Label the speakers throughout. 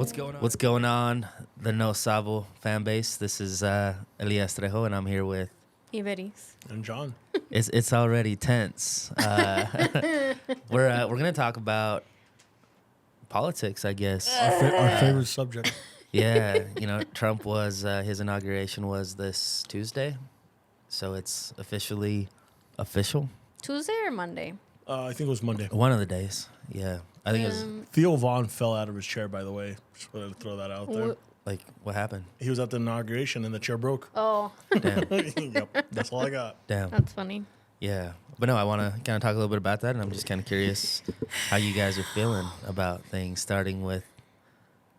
Speaker 1: What's going on, the No Sabo fan base? This is Elias Trejo, and I'm here with
Speaker 2: Iberis.
Speaker 3: And John.
Speaker 1: It's already tense. We're gonna talk about politics, I guess.
Speaker 3: Our favorite subject.
Speaker 1: Yeah, Trump was his inauguration was this Tuesday, so it's officially official.
Speaker 2: Tuesday or Monday?
Speaker 3: I think it was Monday.
Speaker 1: One of the days. Yeah, I think it was
Speaker 3: Theo Vaughn fell out of his chair, by the way. Just wanted to throw that out there.
Speaker 1: like what happened?
Speaker 3: He was at the inauguration and the chair broke.
Speaker 2: Oh,
Speaker 1: Damn,
Speaker 3: Yep, that's all I got.
Speaker 1: damn.
Speaker 2: that's funny.
Speaker 1: Yeah, but no, I want to kind of talk a little bit about that, and I'm just kind of curious how you guys are feeling about things, starting with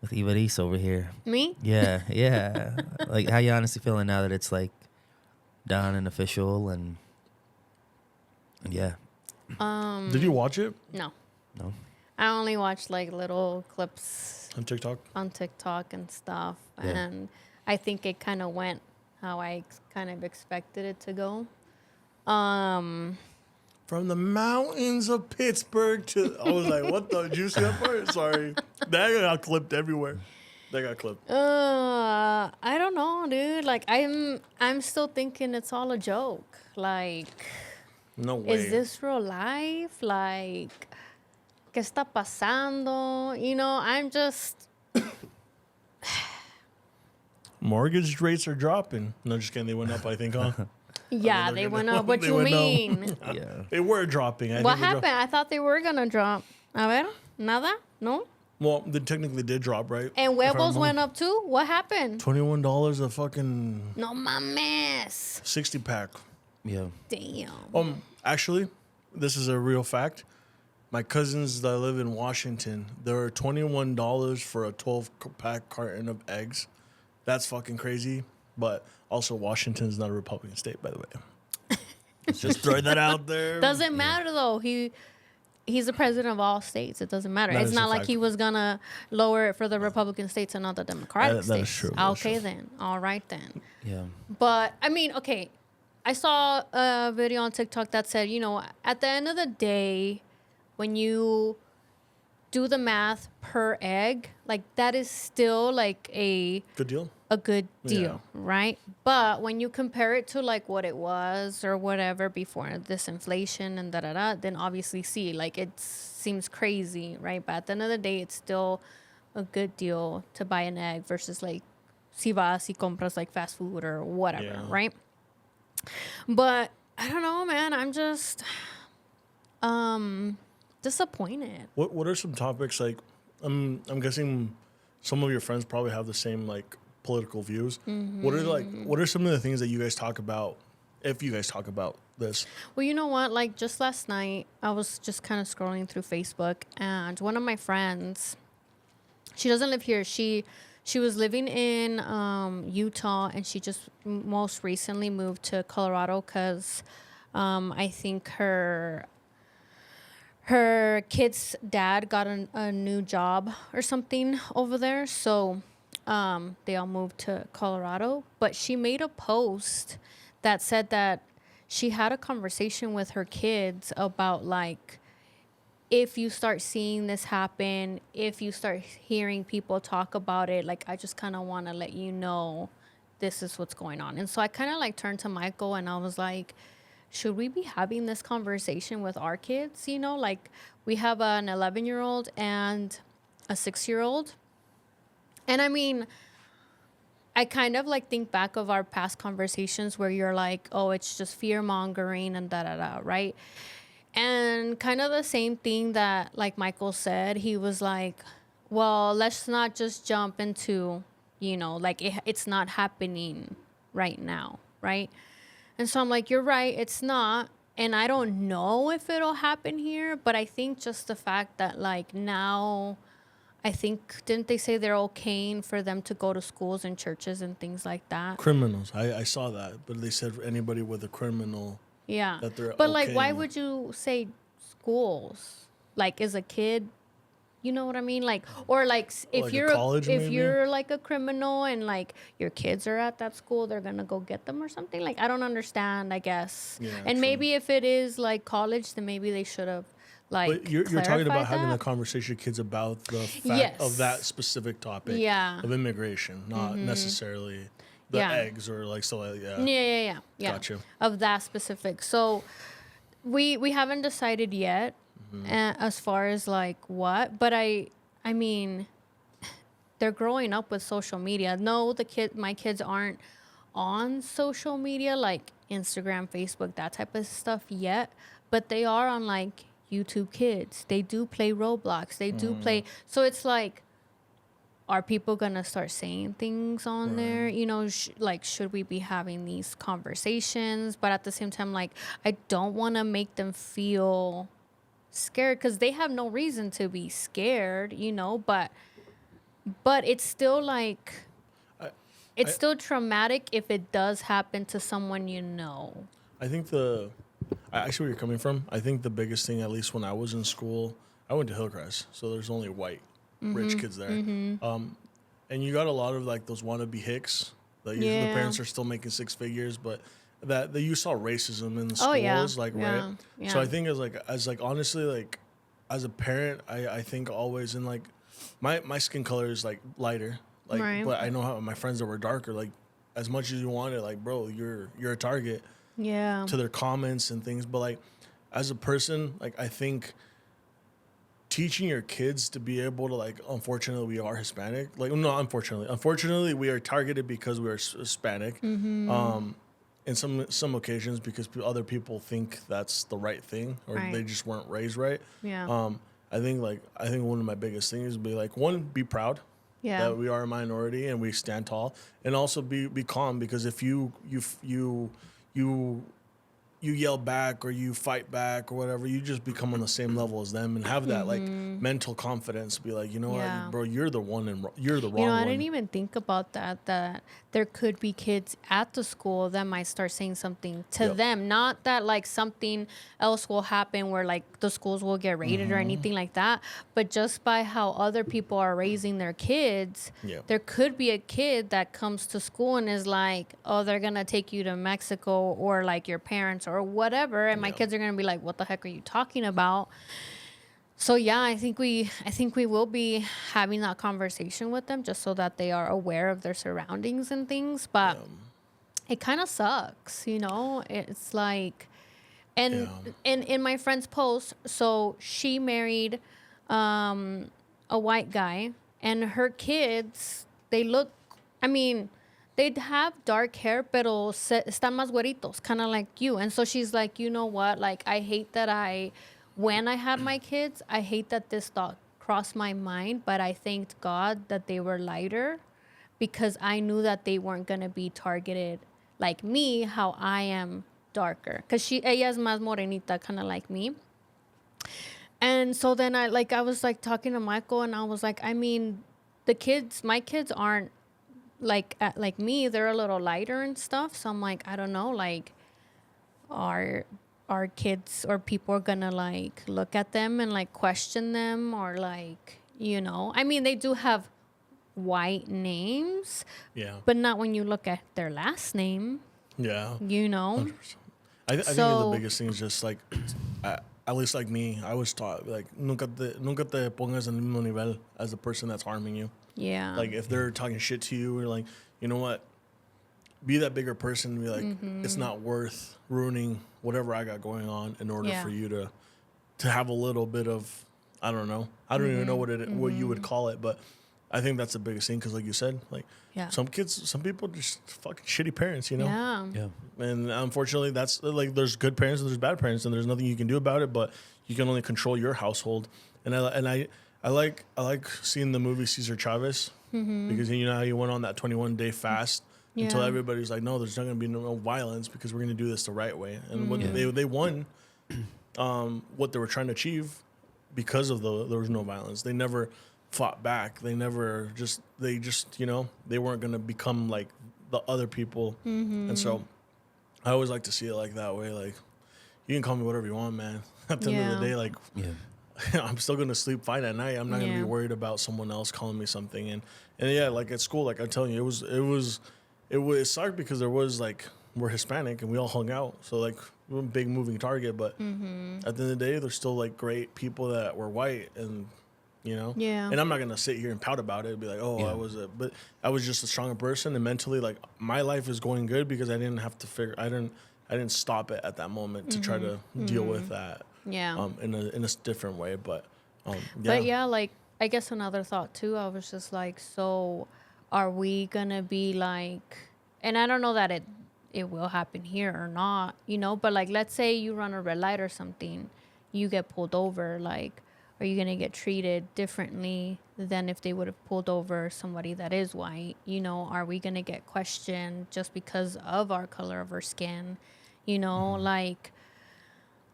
Speaker 1: Ibaris over here.
Speaker 2: Me?
Speaker 1: Yeah. Like, how you honestly feeling now that it's like done and official, and yeah.
Speaker 3: Did you watch it
Speaker 2: No.
Speaker 1: No.
Speaker 2: I only watched like little clips
Speaker 3: on TikTok?
Speaker 2: on TikTok and stuff.
Speaker 1: Yeah.
Speaker 2: And I think it kind of went how I kind of expected it to go.
Speaker 3: From the mountains of Pittsburgh to... I was like, what the... Did you see that part? Sorry. That got clipped everywhere. That got clipped.
Speaker 2: I don't know, dude. Like I'm still thinking it's all a joke. Like,
Speaker 3: No way.
Speaker 2: is this real life? Like, ¿qué está pasando? I'm just...
Speaker 3: Mortgage rates are dropping. No, just kidding. They went up, I think, huh?
Speaker 2: Yeah, they went up. What
Speaker 3: They
Speaker 2: you
Speaker 3: went up.
Speaker 2: mean?
Speaker 1: Yeah.
Speaker 3: They were dropping. I
Speaker 2: What
Speaker 3: think they
Speaker 2: happened? I thought they were gonna drop. A ver, nada, no.
Speaker 3: Well, they technically did drop, right?
Speaker 2: And
Speaker 3: If I
Speaker 2: huevos
Speaker 3: remember.
Speaker 2: went up too. What happened?
Speaker 3: $21 a fucking
Speaker 2: No mames.
Speaker 3: 60 pack.
Speaker 1: Yeah.
Speaker 2: Damn.
Speaker 3: Actually, this is a real fact. My cousins that live in Washington, they were $21 for a 12-pack carton of eggs. That's fucking crazy. But also, Washington's not a Republican state, by the way. Just throwing that out there.
Speaker 2: Doesn't matter though. He's the president of all states. It doesn't matter.
Speaker 3: That
Speaker 2: It's
Speaker 3: is
Speaker 2: not
Speaker 3: a
Speaker 2: like
Speaker 3: fact.
Speaker 2: he was gonna lower it for the Republican states and not the Democratic
Speaker 3: That
Speaker 2: states.
Speaker 3: is true. That is
Speaker 2: Okay
Speaker 3: true.
Speaker 2: then. All right then.
Speaker 1: Yeah.
Speaker 2: But I mean, okay. I saw a video on TikTok that said, at the end of the day, when you do the math per egg, like that is still like a
Speaker 3: Good deal.
Speaker 2: good deal,
Speaker 3: Yeah.
Speaker 2: right? But when you compare it to like what it was or whatever before this inflation and then obviously see like it seems crazy, right? But at the end of the day, it's still a good deal to buy an egg versus like si vas y compras like fast food or whatever,
Speaker 3: Yeah.
Speaker 2: right? But I don't know, man. I'm just disappointed.
Speaker 3: What are some topics like? I'm guessing some of your friends probably have the same like political views.
Speaker 2: Mm-hmm.
Speaker 3: What are some of the things that you guys talk about? If you guys talk about this,
Speaker 2: Well, you know what? Like just last night, I was just kind of scrolling through Facebook, and one of my friends, she doesn't live here. She was living in Utah, and she just most recently moved to Colorado because I think her kid's dad got a new job or something over there. So they all moved to Colorado. But she made a post that said that she had a conversation with her kids about like, if you start seeing this happen, if you start hearing people talk about it, like I just kind of want to let you know this is what's going on. And so I kind of like turned to Michael and I was like, should we be having this conversation with our kids? Like we have an 11-year-old and a 6-year-old. And I mean, I kind of like think back of our past conversations where you're like, oh, it's just fear mongering and da, right? And kind of the same thing that like Michael said, he was like, well, let's not just jump into, like it's not happening right now, right? And so I'm like, you're right, it's not. And I don't know if it'll happen here, but I think just the fact that like now, I think, didn't they say they're okaying for them to go to schools and churches and things like that?
Speaker 3: criminals. I saw that, but they said anybody with a criminal.
Speaker 2: Yeah.
Speaker 3: That they're
Speaker 2: But like, why
Speaker 3: okaying.
Speaker 2: would you say schools? Like, as a kid, you know what I mean? Like, or like, if
Speaker 3: Like a
Speaker 2: you're
Speaker 3: college,
Speaker 2: if
Speaker 3: maybe?
Speaker 2: you're like a criminal and like your kids are at that school, they're gonna go get them or something. Like, I don't understand. I guess.
Speaker 3: Yeah,
Speaker 2: and
Speaker 3: true.
Speaker 2: maybe if it is like college, then maybe they should have like
Speaker 3: But you're talking about
Speaker 2: clarified
Speaker 3: having
Speaker 2: that.
Speaker 3: the conversation with kids about the fact
Speaker 2: Yes.
Speaker 3: of that specific topic
Speaker 2: Yeah.
Speaker 3: of immigration, not necessarily the
Speaker 2: Yeah.
Speaker 3: eggs or like so like
Speaker 2: Yeah.
Speaker 3: Gotcha.
Speaker 2: Of that specific. So we haven't decided yet as far as like what, but I mean, they're growing up with social media. No, my kids aren't on social media like Instagram, Facebook, that type of stuff yet, but they are on like YouTube Kids. They do play Roblox. They do play. So it's like, are people gonna start saying things on there? You know, like, should we be having these conversations? But at the same time, like, I don't want to make them feel scared because they have no reason to be scared, you know. But it's still like, it's still traumatic if it does happen to someone you know.
Speaker 3: I think I see where you're coming from. I think the biggest thing, at least when I was in school, I went to Hillcrest, so there's only white rich kids there. And you got a lot of like those wannabe hicks. Like usually the parents are still making six figures, but that you saw racism in schools, right?
Speaker 2: Yeah.
Speaker 3: So I think as honestly, like as a parent, I think always in like my skin color is like lighter, like
Speaker 2: Right.
Speaker 3: but I know how my friends that were darker, like as much as you want it, like bro, you're a target
Speaker 2: Yeah.
Speaker 3: to their comments and things. But like as a person, like I think teaching your kids to be able to like, unfortunately we are Hispanic, like no, unfortunately we are targeted because we are Hispanic. In some occasions because other people think that's the right thing or
Speaker 2: Right.
Speaker 3: they just weren't raised right.
Speaker 2: Yeah.
Speaker 3: I think one of my biggest things is be proud
Speaker 2: Yeah.
Speaker 3: that we are a minority and we stand tall, and also be calm, because if you yell back or you fight back or whatever, you just become on the same level as them and have that like mental confidence. Be like, you know
Speaker 2: Yeah.
Speaker 3: what, bro, you're the one and you're the wrong
Speaker 2: You know, I
Speaker 3: one.
Speaker 2: didn't even think about that there could be kids at the school that might start saying something to
Speaker 3: Yep.
Speaker 2: them. Not that like something else will happen where like the schools will get raided or anything like that, but just by how other people are raising their kids,
Speaker 3: Yeah.
Speaker 2: there could be a kid that comes to school and is like, oh, they're going to take you to Mexico or like your parents or whatever. And my
Speaker 3: Yeah.
Speaker 2: kids are going to be like, what the heck are you talking about? So yeah, I think we will be having that conversation with them just so that they are aware of their surroundings and things. But it kind of sucks, you know. It's like, and in my friend's post, so she married a white guy, and her kids, they look, I mean, they'd have dark hair, pero están más güeritos, kind of like you. And so she's like, you know what? Like, I hate that when I had my kids, I hate that this thought crossed my mind, but I thanked God that they were lighter because I knew that they weren't going to be targeted like me, how I am darker. Because ella es más morenita, kind of like me. And so then I was like talking to Michael, and I was like, I mean, my kids aren't like me. They're a little lighter and stuff. So I'm like, I don't know, like, our kids or people are gonna like look at them and like question them, or like, you know, I mean, they do have white names, but not when you look at their last name, you know.
Speaker 3: 100%. I think the biggest thing is just like, at least like me, I was taught like nunca te pongas en el mismo nivel as the person that's harming you.
Speaker 2: Yeah.
Speaker 3: Like if they're talking shit to you, you're like, you know what? Be that bigger person and be like, it's not worth ruining whatever I got going on in order for you to have a little bit of, I don't know. I don't even know what you would call it, but I think that's the biggest thing, because like you said, like some people just fucking shitty parents, you know?
Speaker 2: Yeah.
Speaker 3: And unfortunately, that's like, there's good parents and there's bad parents, and there's nothing you can do about it, but you can only control your household. And I like seeing the movie Cesar Chavez, because you know how you went on that 21-day fast until everybody's like, no, there's not going to be no violence because we're going to do this the right way. And what they won what they were trying to achieve because of there was no violence. They never fought back. They just, you know, they weren't going to become like the other people. And so I always like to see it like that way. Like, you can call me whatever you want, man. At the end of the day, like, I'm still going to sleep fine at night. I'm not going to be worried about someone else calling me something. And yeah, like at school, like I'm telling you, it sucked because there was like we're Hispanic and we all hung out. So like we're a big moving target, but at the end of the day, there's still like great people that were white, and you know.
Speaker 2: Yeah.
Speaker 3: And I'm not gonna sit here and pout about it and be like, oh,
Speaker 1: Yeah.
Speaker 3: but I was just a stronger person, and mentally, like my life is going good because I didn't have to I didn't stop it at that moment to try to deal with that.
Speaker 2: Yeah.
Speaker 3: In a different way, but yeah.
Speaker 2: But yeah, like I guess another thought too, I was just like, so are we gonna be like, and I don't know that it will happen here or not, you know, but like let's say you run a red light or something, you get pulled over, like are you gonna get treated differently than if they would have pulled over somebody that is white? You know, are we gonna get questioned just because of our color of our skin? You know, like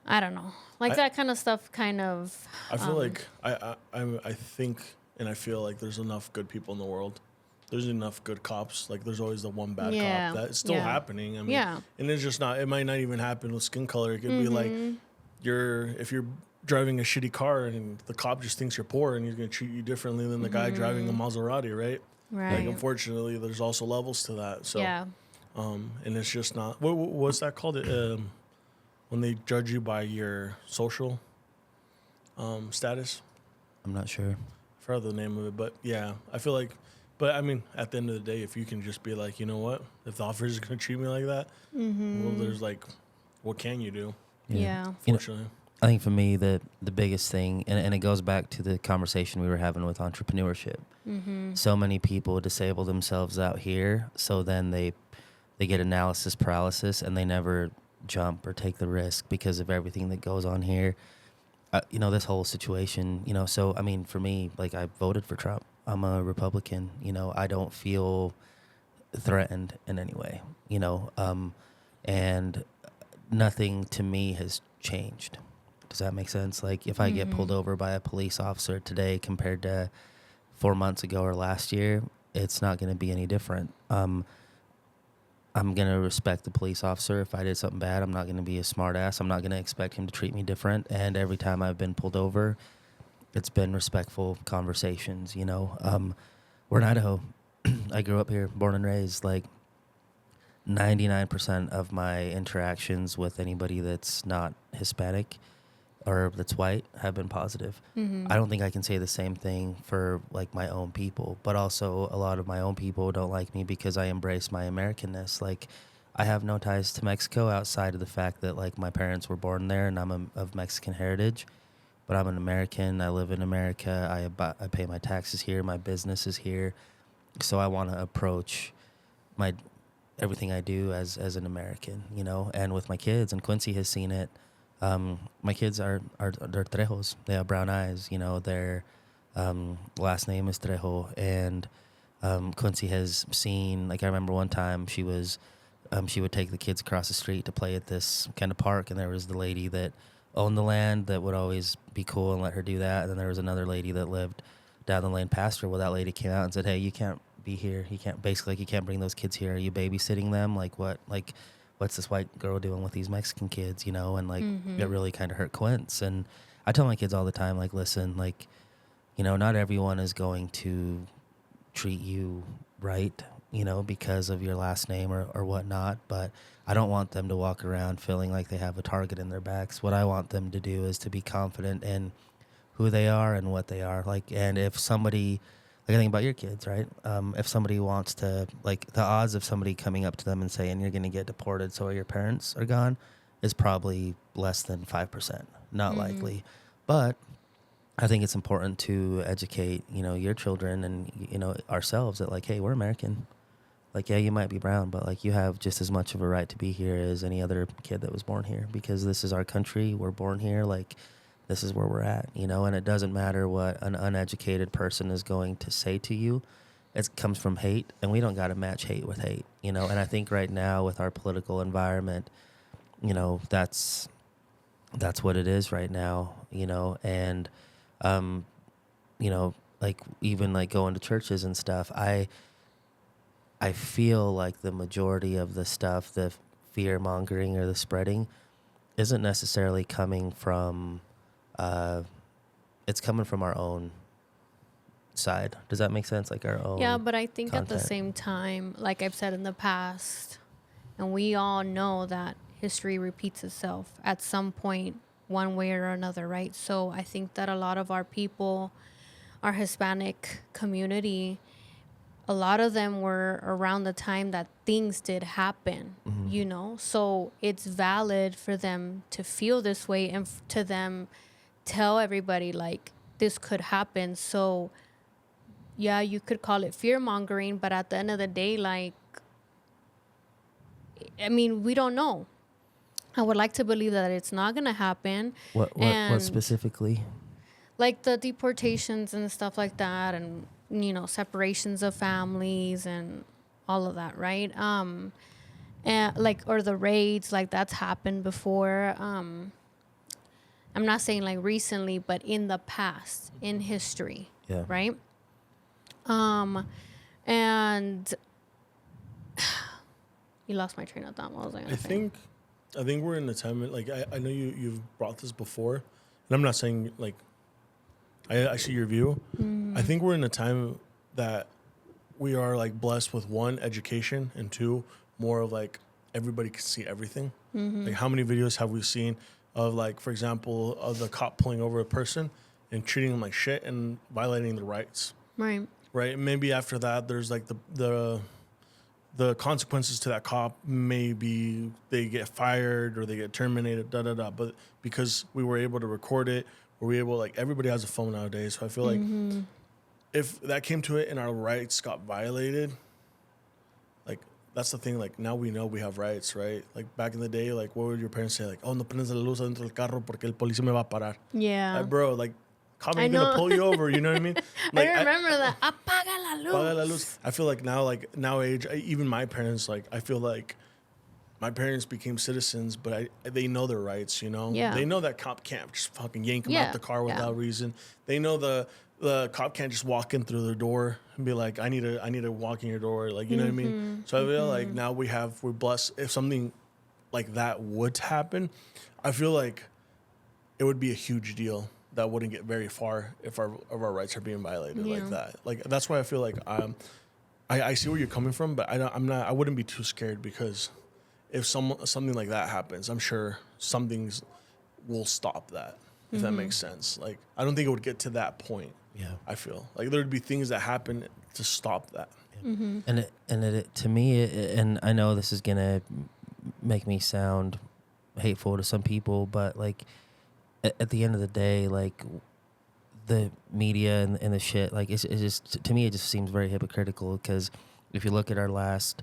Speaker 2: I don't know, like that kind of stuff. Kind of.
Speaker 3: I feel like I think and I feel like there's enough good people in the world. There's enough good cops. Like there's always the one bad
Speaker 2: Yeah,
Speaker 3: cop. That's still
Speaker 2: yeah.
Speaker 3: happening. I mean,
Speaker 2: Yeah.
Speaker 3: and it's just not. It might not even happen with skin color. It could be like if you're driving a shitty car and the cop just thinks you're poor and he's gonna treat you differently than the guy driving a Maserati, right?
Speaker 2: Right.
Speaker 3: Like unfortunately, there's also levels to that. So
Speaker 2: Yeah.
Speaker 3: and it's just not. What's that called? When they judge you by your social status.
Speaker 1: I'm not sure.
Speaker 3: I forgot the name of it, but yeah, I feel like. But I mean, at the end of the day, if you can just be like, you know what, if the officer's gonna treat me like that, well, there's like, what can you do?
Speaker 2: Yeah.
Speaker 1: You know,
Speaker 3: Fortunately,
Speaker 1: I think for me, the biggest thing, and it goes back to the conversation we were having with entrepreneurship. So many people disable themselves out here, so then they get analysis paralysis, and they never jump or take the risk because of everything that goes on here. You know, this whole situation, you know, so, I mean, for me, like, I voted for Trump. I'm a Republican, you know, I don't feel threatened in any way, you know, and nothing to me has changed. Does that make sense? Like, if I get pulled over by a police officer today compared to 4 months ago or last year, it's not going to be any different. I'm going to respect the police officer. If I did something bad, I'm not going to be a smart ass. I'm not going to expect him to treat me different. And every time I've been pulled over, it's been respectful conversations, you know. We're in Idaho. I grew up here, born and raised. Like 99% of my interactions with anybody that's not Hispanic or that's white have been positive. I don't think I can say the same thing for like my own people, but also a lot of my own people don't like me because I embrace my Americanness. Like I have no ties to Mexico outside of the fact that like my parents were born there and I'm of Mexican heritage, but I'm an American. I live in America. I pay my taxes here. My business is here. So I want to approach my everything I do as an American, you know, and with my kids, and Quincy has seen it. My kids they're Trejos. They have brown eyes, you know, their last name is Trejo. And Quincy has seen, like I remember one time she would take the kids across the street to play at this kind of park, and there was the lady that owned the land that would always be cool and let her do that. And then there was another lady that lived down the lane past her. Well, that lady came out and said, hey, you can't be here. You can't, basically, like, you can't bring those kids here. Are you babysitting them? Like, what? Like, what's this white girl doing with these Mexican kids, you know? And, like, it really kind of hurt Quince. And I tell my kids all the time, like, listen, like, you know, not everyone is going to treat you right, you know, because of your last name or whatnot. But I don't want them to walk around feeling like they have a target in their backs. What I want them to do is to be confident in who they are and what they are. Like, and if somebody, like I think about your kids, right? If somebody wants to, like, the odds of somebody coming up to them and saying you're going to get deported so your parents are gone is probably less than 5%, not likely. But I think it's important to educate, you know, your children and, you know, ourselves that, like, hey, we're American. Like, yeah, you might be brown, but, like, you have just as much of a right to be here as any other kid that was born here, because this is our country. We're born here. Like, this is where we're at, you know, and it doesn't matter what an uneducated person is going to say to you. It comes from hate, and we don't got to match hate with hate, you know. And I think right now with our political environment, you know, that's what it is right now, you know. And, you know, like, even like going to churches and stuff, I feel like the majority of the stuff, the fear mongering or the spreading, isn't necessarily coming from, it's coming from our own side. Does that make sense? Like our own.
Speaker 2: Yeah, but I think at the
Speaker 1: content.
Speaker 2: same time, like I've said in the past, And we all know that history repeats itself at some point, one way or another, right? So I think that a lot of our people, our Hispanic community, a lot of them were around the time that things did happen, you know? So it's valid for them to feel this way and to them tell everybody, like, this could happen. So, yeah, you could call it fear mongering, but at the end of the day, like, I mean, we don't know. I would like to believe that it's not going to happen.
Speaker 1: What specifically?
Speaker 2: Like the deportations and stuff like that, and separations of families and all of that, right? And like, or the raids, like that's happened before. I'm not saying like recently, but in the past, in history,
Speaker 1: Yeah.
Speaker 2: right? And you lost my train of thought. What was I gonna say?
Speaker 3: I think we're in a time like I know you've brought this before, and I'm not saying like I see your view. I think we're in a time that we are like blessed with one, education, and two, more of like everybody can see everything. Like how many videos have we seen of like, for example, of the cop pulling over a person and treating them like shit and violating their rights.
Speaker 2: Right.
Speaker 3: Right. And maybe after that, there's like the consequences to that cop. Maybe they get fired or they get terminated. But because we were able to record it, or we able like everybody has a phone nowadays. So I feel like if that came to it and our rights got violated, like that's the thing. Like now we know we have rights, right? Like back in the day, like what would your parents say? Like, oh, no prendes la luz adentro del carro porque el policía me va a parar.
Speaker 2: Yeah.
Speaker 3: Like, bro, like cop ain't gonna pull you over. You know what I mean? Like,
Speaker 2: I remember that. Apaga la luz.
Speaker 3: Apaga la luz. I feel like now, like now age, even my parents, like I feel like my parents became citizens, but they know their rights. You know,
Speaker 2: Yeah.
Speaker 3: They know that cop can't just fucking yank them
Speaker 2: Yeah.
Speaker 3: out the car without
Speaker 2: Yeah.
Speaker 3: reason. They know the cop can't just walk in through their door and be like, I need to walk in your door, like you know what I mean. So I feel like now we're blessed. If something like that would happen, I feel like it would be a huge deal that wouldn't get very far if our rights are being violated like that. Like that's why I feel like I see where you're coming from, but I wouldn't be too scared, because if something like that happens, I'm sure some things will stop that, if that makes sense. Like I don't think it would get to that point.
Speaker 1: Yeah.
Speaker 3: I feel like there'd be things that happen to stop that.
Speaker 1: And it to me, and I know this is gonna make me sound hateful to some people, but like at the end of the day, like the media and the shit, like it's just, to me, it just seems very hypocritical, because if you look at our last,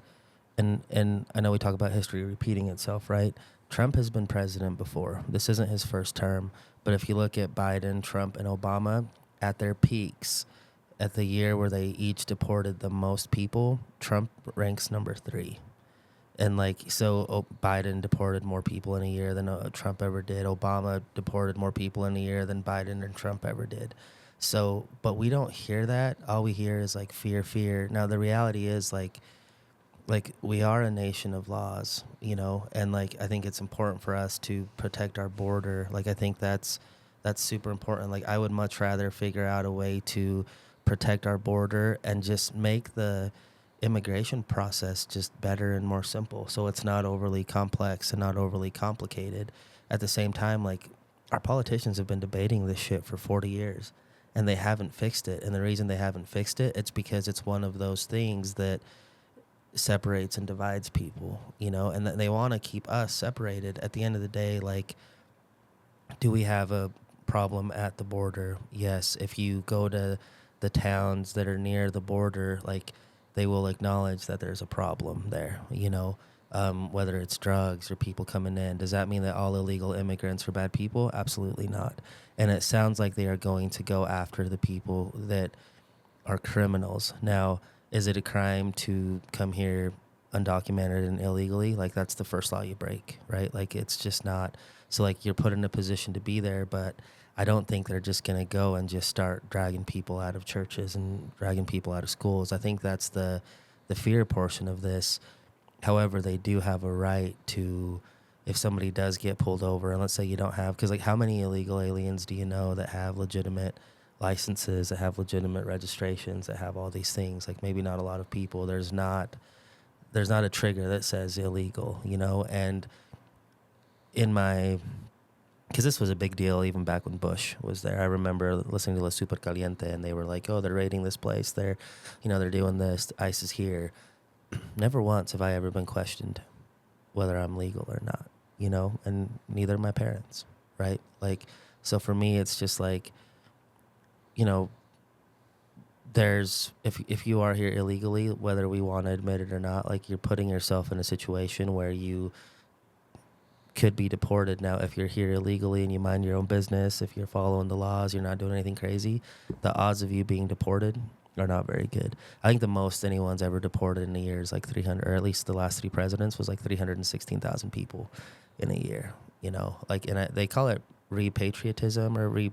Speaker 1: and I know we talk about history repeating itself, right? Trump has been president before. This isn't his first term, but if you look at Biden, Trump, and Obama at their peaks, at the year where they each deported the most people, Trump ranks number 3. And like, so Biden deported more people in a year than Trump ever did. Obama deported more people in a year than Biden and Trump ever did. So, but we don't hear that. All we hear is like fear, fear. Now the reality is like we are a nation of laws, you know, and like I think it's important for us to protect our border. Like I think that's super important. Like I would much rather figure out a way to protect our border and just make the immigration process just better and more simple, so it's not overly complex and not overly complicated. At the same time, like our politicians have been debating this shit for 40 years and they haven't fixed it. And the reason they haven't fixed it, it's because it's one of those things that separates and divides people, you know, and they want to keep us separated. At the end of the day, like, do we have a problem at the border? Yes. If you go to the towns that are near the border, like they will acknowledge that there's a problem there, you know, whether it's drugs or people coming in. Does that mean that all illegal immigrants are bad people? Absolutely not. And it sounds like they are going to go after the people that are criminals. Now, is it a crime to come here undocumented and illegally? Like that's the first law you break, right? Like it's just not. So like you're put in a position to be there, but I don't think they're just going to go and just start dragging people out of churches and dragging people out of schools. I think that's the fear portion of this. However, they do have a right to, if somebody does get pulled over, and let's say you don't have, because like how many illegal aliens do you know that have legitimate licenses, that have legitimate registrations, that have all these things? Like maybe not a lot of people. There's not there's not a trigger that says illegal, you know, and in my, because this was a big deal even back when Bush was there. I remember listening to La Super Caliente, and they were like, oh, they're raiding this place. They're, you know, they're doing this. ICE is here. Never once have I ever been questioned whether I'm legal or not, you know, and neither my parents, right? Like, so for me, it's just like, you know, there's, if you are here illegally, whether we want to admit it or not, like you're putting yourself in a situation where you could be deported. Now, if you're here illegally and you mind your own business, if you're following the laws, you're not doing anything crazy, the odds of you being deported are not very good. I think the most anyone's ever deported in a year is like 300, or at least the last 3 presidents was like 316,000 people in a year, you know, like, and they call it repatriotism or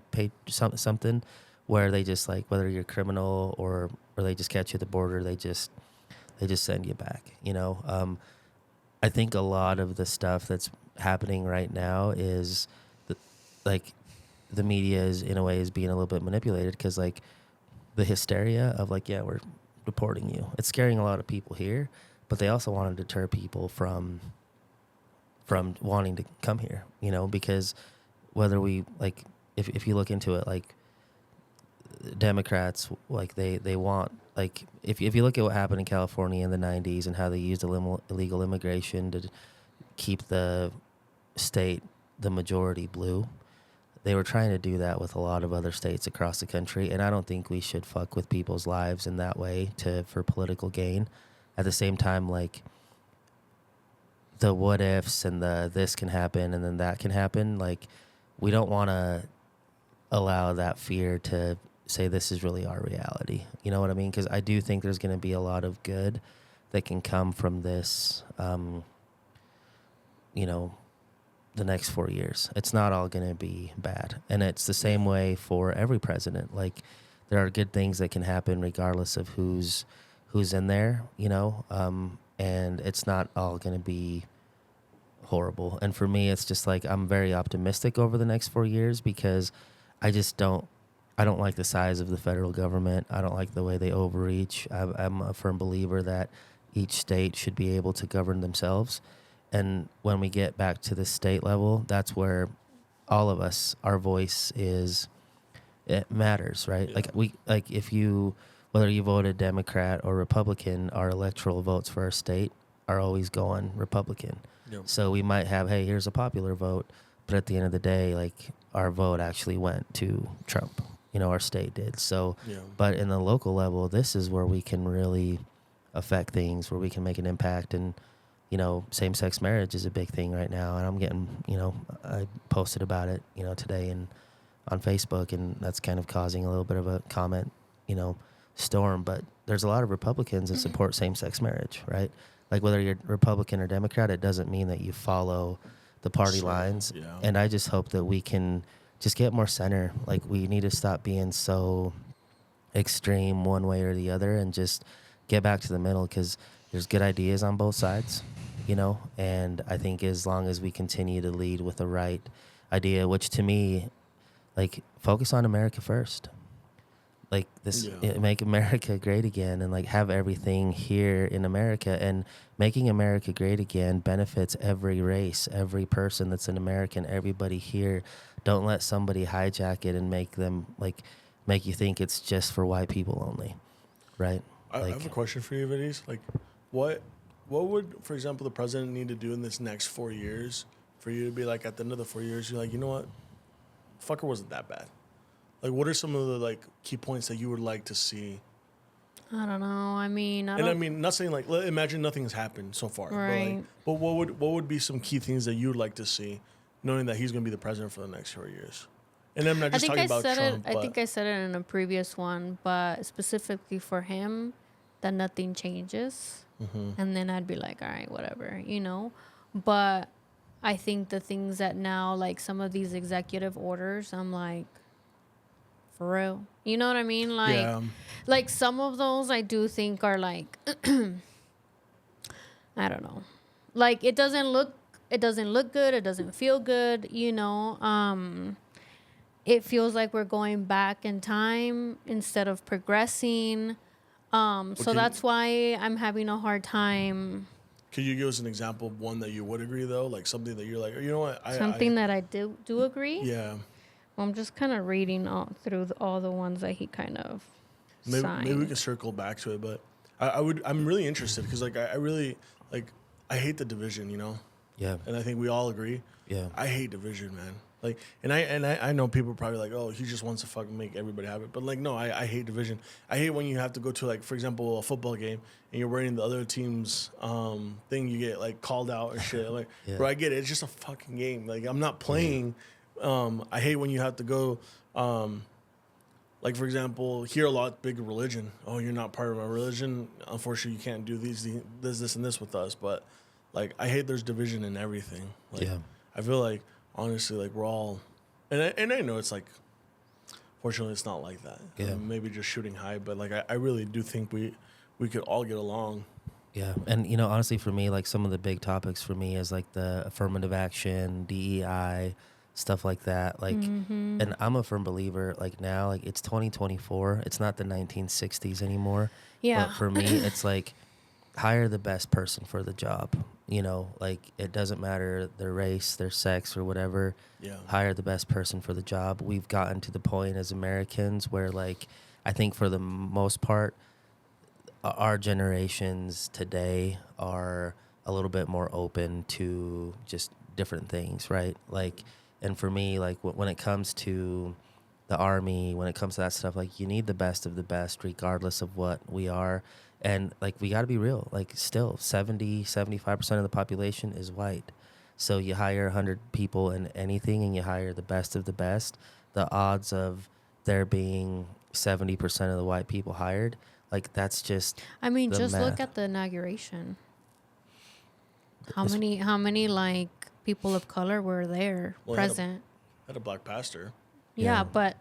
Speaker 1: something, where they just like, whether you're criminal or they just catch you at the border, they just send you back, you know. I think a lot of the stuff that's happening right now is like the media is in a way is being a little bit manipulated, because like the hysteria of like, yeah, we're deporting you, it's scaring a lot of people here, but they also want to deter people from wanting to come here, you know, because whether we like, if you look into it, like Democrats, like they want, like if you look at what happened in California in the 90s and how they used illegal immigration to keep the state the majority blue, they were trying to do that with a lot of other states across the country, and I don't think we should fuck with people's lives in that way for political gain. At the same time, like the what ifs and the this can happen and then that can happen, like we don't want to allow that fear to say this is really our reality. You know what I mean? Because I do think there's going to be a lot of good that can come from this, you know, the next 4 years. It's not all going to be bad. And it's the same way for every president. Like there are good things that can happen regardless of who's in there, you know, and it's not all going to be horrible. And for me, it's just like I'm very optimistic over the next 4 years, because I don't like the size of the federal government. I don't like the way they overreach. I'm a firm believer that each state should be able to govern themselves. And when we get back to the state level, that's where all of us, our voice it matters, right? Yeah. Whether you voted Democrat or Republican, our electoral votes for our state are always going Republican. Yep. So we might have, hey, here's a popular vote, but at the end of the day, like our vote actually went to Trump. You know, our state did. So, yeah. But in the local level, this is where we can really affect things, where we can make an impact. And, you know, same-sex marriage is a big thing right now. And I'm getting, you know, I posted about it, you know, today and on Facebook, and that's kind of causing a little bit of a comment, you know, storm. But there's a lot of Republicans that support same-sex marriage, right? Like whether you're Republican or Democrat, it doesn't mean that you follow the party lines. Yeah. And I just hope that we can just get more center. Like we need to stop being so extreme one way or the other and just get back to the middle, because there's good ideas on both sides, you know? And I think as long as we continue to lead with the right idea, which to me, like focus on America first. Like this, yeah. Make America great again, and like have everything here in America. And making America great again benefits every race, every person that's an American, everybody here. Don't let somebody hijack it and make you think it's just for white people only, right?
Speaker 3: I have a question for you, Vidis. Like, what would, for example, the president need to do in this next 4 years for you to be like, at the end of the 4 years, you're like, you know what, fucker wasn't that bad. Like, what are some of the like key points that you would like to see?
Speaker 2: I don't know. I mean,
Speaker 3: not saying like, imagine nothing has happened so far.
Speaker 2: Right.
Speaker 3: But what would be some key things that you would like to see, knowing that he's going to be the president for the next 4 years? And I'm not just talking about Trump.
Speaker 2: I think I said it in a previous one, but specifically for him, that nothing changes. Mm-hmm. And then I'd be like, all right, whatever, you know. But I think the things that now, like some of these executive orders, I'm like, for real. You know what I mean? Like, yeah. Like some of those I do think are like, I don't know. Like it doesn't look good. It doesn't feel good, you know. It feels like we're going back in time instead of progressing. So that's why I'm having a hard time.
Speaker 3: Could you give us an example of one that you would agree though, like something that you're like, you know what,
Speaker 2: Something that I do agree.
Speaker 3: yeah.
Speaker 2: Well, I'm just kind of reading through all the ones that he kind of signed.
Speaker 3: Maybe we can circle back to it, but I'm really interested because like I really like I hate the division, you know.
Speaker 1: Yeah.
Speaker 3: And I think we all agree.
Speaker 1: Yeah.
Speaker 3: I hate division, man. Like, I know people are probably like, oh, he just wants to fucking make everybody happy. But like, no, I hate division. I hate when you have to go to like, for example, a football game and you're wearing the other team's thing. You get like called out or shit. Like,
Speaker 1: Yeah.
Speaker 3: bro, I get it. It's just a fucking game. Like, I'm not playing. I hate when you have to go. Like, for example, here a lot big religion. Oh, you're not part of my religion. Unfortunately, you can't do this, and this with us. But like, I hate there's division in everything. Like,
Speaker 1: Yeah.
Speaker 3: I feel like honestly, like we're all, and I know it's like, fortunately, it's not like that.
Speaker 1: Yeah.
Speaker 3: Maybe just shooting high, but like I really do think we could all get along.
Speaker 1: Yeah. And, you know, honestly, for me, like some of the big topics for me is like the affirmative action, DEI, stuff like that. Like, and I'm a firm believer, like now, like it's 2024. It's not the 1960s anymore.
Speaker 2: Yeah.
Speaker 1: But for me, it's like hire the best person for the job. You know, like it doesn't matter their race, their sex, or whatever.
Speaker 3: Yeah.
Speaker 1: Hire the best person for the job. We've gotten to the point as Americans where, like, I think for the most part, our generations today are a little bit more open to just different things, right? Like, and for me, like when it comes to the Army, when it comes to that stuff, like you need the best of the best, regardless of what we are. And like, we got to be real, like still 75% of the population is white. So you hire 100 people in anything and you hire the best of the best, the odds of there being 70% of the white people hired, like that's just,
Speaker 2: I mean, just
Speaker 1: math.
Speaker 2: look at the inauguration. How many like people of color were there present?
Speaker 3: Had a black pastor.
Speaker 2: Yeah,
Speaker 1: Yeah.
Speaker 2: but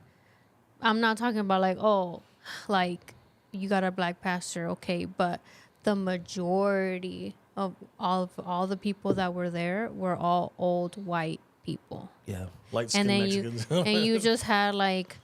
Speaker 2: I'm not talking about like, oh, like you got a black pastor, okay, but the majority of all the people that were there were all old white people.
Speaker 1: yeah.
Speaker 3: Light
Speaker 2: And
Speaker 3: skinned
Speaker 2: then
Speaker 3: Mexicans.
Speaker 2: you just had like,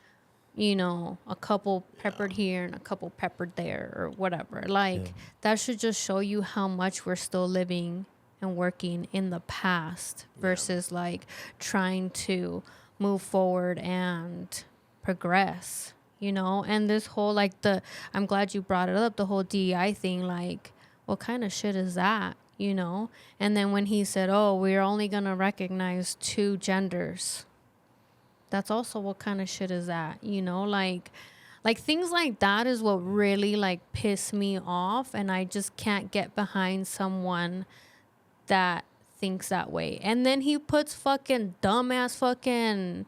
Speaker 2: you know, a couple peppered here and a couple peppered there or whatever. Like
Speaker 1: Yeah.
Speaker 2: that should just show you how much we're still living and working in the past versus like trying to move forward and progress, you know. And this whole like I'm glad you brought it up, the whole DEI thing. Like, what kind of shit is that, you know? And then when he said, oh, we're only gonna recognize 2 genders, that's also what kind of shit is that, you know? Like things like that is what really like piss me off, and I just can't get behind someone that thinks that way. And then he puts fucking dumbass fucking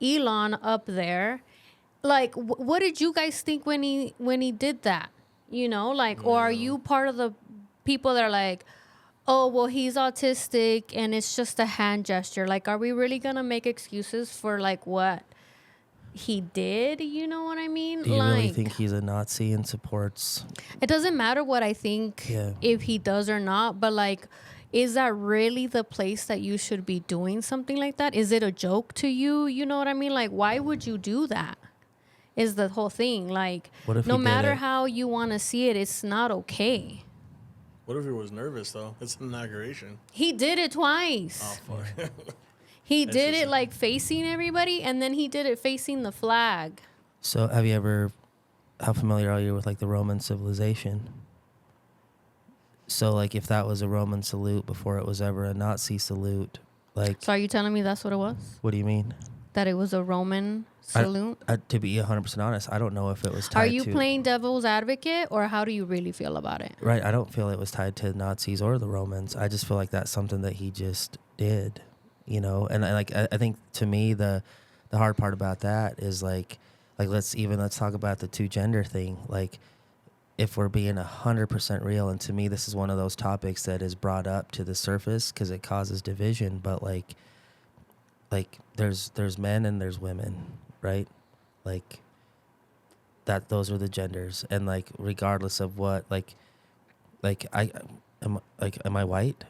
Speaker 2: Elon up there. Like, what did you guys think when he did that? You know, like, or are you part of the people that are like, oh, well, he's autistic and it's just a hand gesture? Like, are we really gonna make excuses for like what he did? You know what I mean?
Speaker 1: Do you
Speaker 2: like,
Speaker 1: really think he's a Nazi and supports?
Speaker 2: it doesn't matter what I think if he does or not, but like, is that really the place that you should be doing something like that? Is it a joke to you? You know what I mean? Like, why would you do that? Is the whole thing. Like,
Speaker 1: What if
Speaker 2: no
Speaker 1: he did
Speaker 2: matter
Speaker 1: it?
Speaker 2: how you want to see it, it's not okay.
Speaker 3: What if he was nervous though? It's an inauguration.
Speaker 2: He did it twice.
Speaker 3: Oh fuck.
Speaker 2: He did it
Speaker 3: Interesting.
Speaker 2: like facing everybody, and then he did it facing the flag.
Speaker 1: So how familiar are you with like the Roman civilization? So like if that was a Roman salute before it was ever a Nazi salute, like,
Speaker 2: So are you telling me that's what it was?
Speaker 1: what do you mean?
Speaker 2: That it was a Roman salute?
Speaker 1: To be 100% honest, I don't know if it was tied
Speaker 2: Are you
Speaker 1: to...
Speaker 2: playing devil's advocate, or how do you really feel about it?
Speaker 1: Right, I don't feel it was tied to Nazis or the Romans. I just feel like that's something that he just did, you know? And I think to me, the hard part about that is like let's talk about the 2 gender thing. Like, if we're being 100% real, and to me, this is one of those topics that is brought up to the surface because it causes division, but like there's men and there's women, right? Like that, those are the genders. And like, regardless of what, am I white?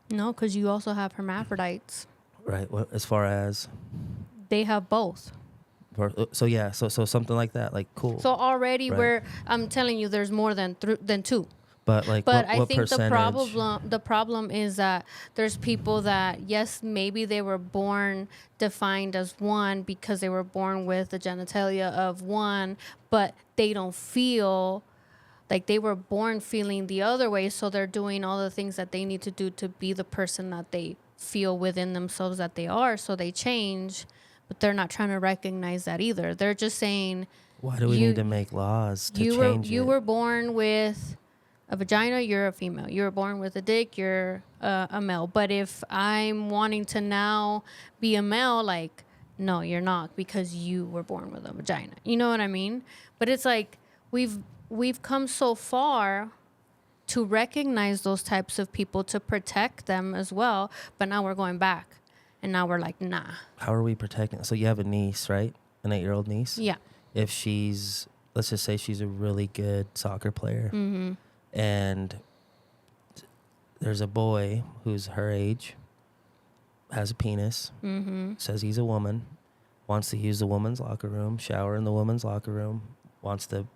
Speaker 2: No, because you also have hermaphrodites.
Speaker 1: Right. Well, as far as,
Speaker 2: They have both.
Speaker 1: So yeah, so something like that, like cool.
Speaker 2: So already
Speaker 1: Right.
Speaker 2: I'm telling you, there's more than two.
Speaker 1: But like,
Speaker 2: But I
Speaker 1: what
Speaker 2: think
Speaker 1: percentage?
Speaker 2: the problem is that there's people that, yes, maybe they were born defined as one because they were born with the genitalia of one, but they don't feel like they were born feeling the other way, so they're doing all the things that they need to do to be the person that they feel within themselves that they are, so they change, but they're not trying to recognize that either. They're just saying
Speaker 1: Why do we need
Speaker 2: you
Speaker 1: to make laws to change
Speaker 2: you
Speaker 1: it?
Speaker 2: were born with a vagina, you're a female. You were born with a dick, you're a male. But if I'm wanting to now be a male, like, no, you're not, because you were born with a vagina. You know what I mean? But it's like we've come so far to recognize those types of people, to protect them as well. But now we're going back, and now we're like, nah.
Speaker 1: How are we protecting? So you have a niece, right? An 8-year-old niece.
Speaker 2: Yeah.
Speaker 1: If she's, let's just say she's a really good soccer player, and there's a boy who's her age, has a penis, says he's a woman, wants to use the woman's locker room, shower in the woman's locker room, wants to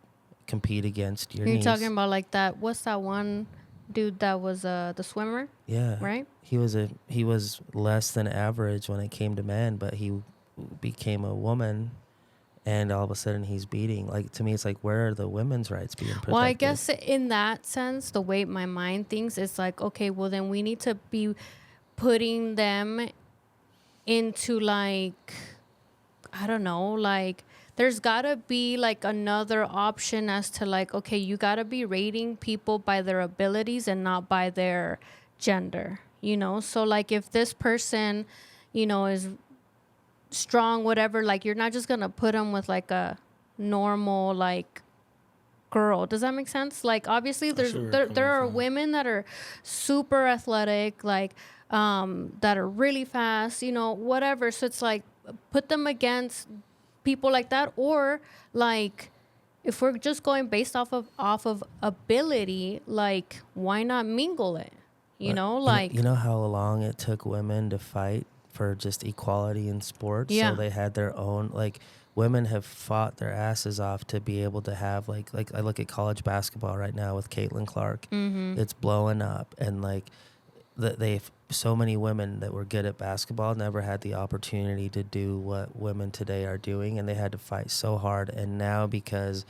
Speaker 1: compete against your
Speaker 2: You're
Speaker 1: niece.
Speaker 2: talking about like that. What's that one dude that was the swimmer?
Speaker 1: Yeah.
Speaker 2: Right?
Speaker 1: He was less than average when it came to men, but he became a woman, and all of a sudden he's beating. Like, to me, it's like, where are the women's rights being protected?
Speaker 2: Well, I guess in that sense, the way my mind thinks, it's like, okay, well then we need to be putting them into, like, I don't know, like there's gotta be like another option as to, like, okay, you gotta be rating people by their abilities and not by their gender, you know? So like if this person, you know, is strong, whatever, like you're not just gonna put them with like a normal like girl. Does that make sense? Like obviously there are women that are super athletic, like that are really fast, you know, whatever. So it's like put them against people like that, or like if we're just going based off of ability, like why not mingle it? You
Speaker 1: But
Speaker 2: know, like
Speaker 1: you know how long it took women to fight for just equality in sports?
Speaker 2: Yeah.
Speaker 1: So they had their own, like, women have fought their asses off to be able to have, like I look at college basketball right now with Caitlin Clark. It's blowing up, and like they've so many women that were good at basketball never had the opportunity to do what women today are doing, and they had to fight so hard. And now, because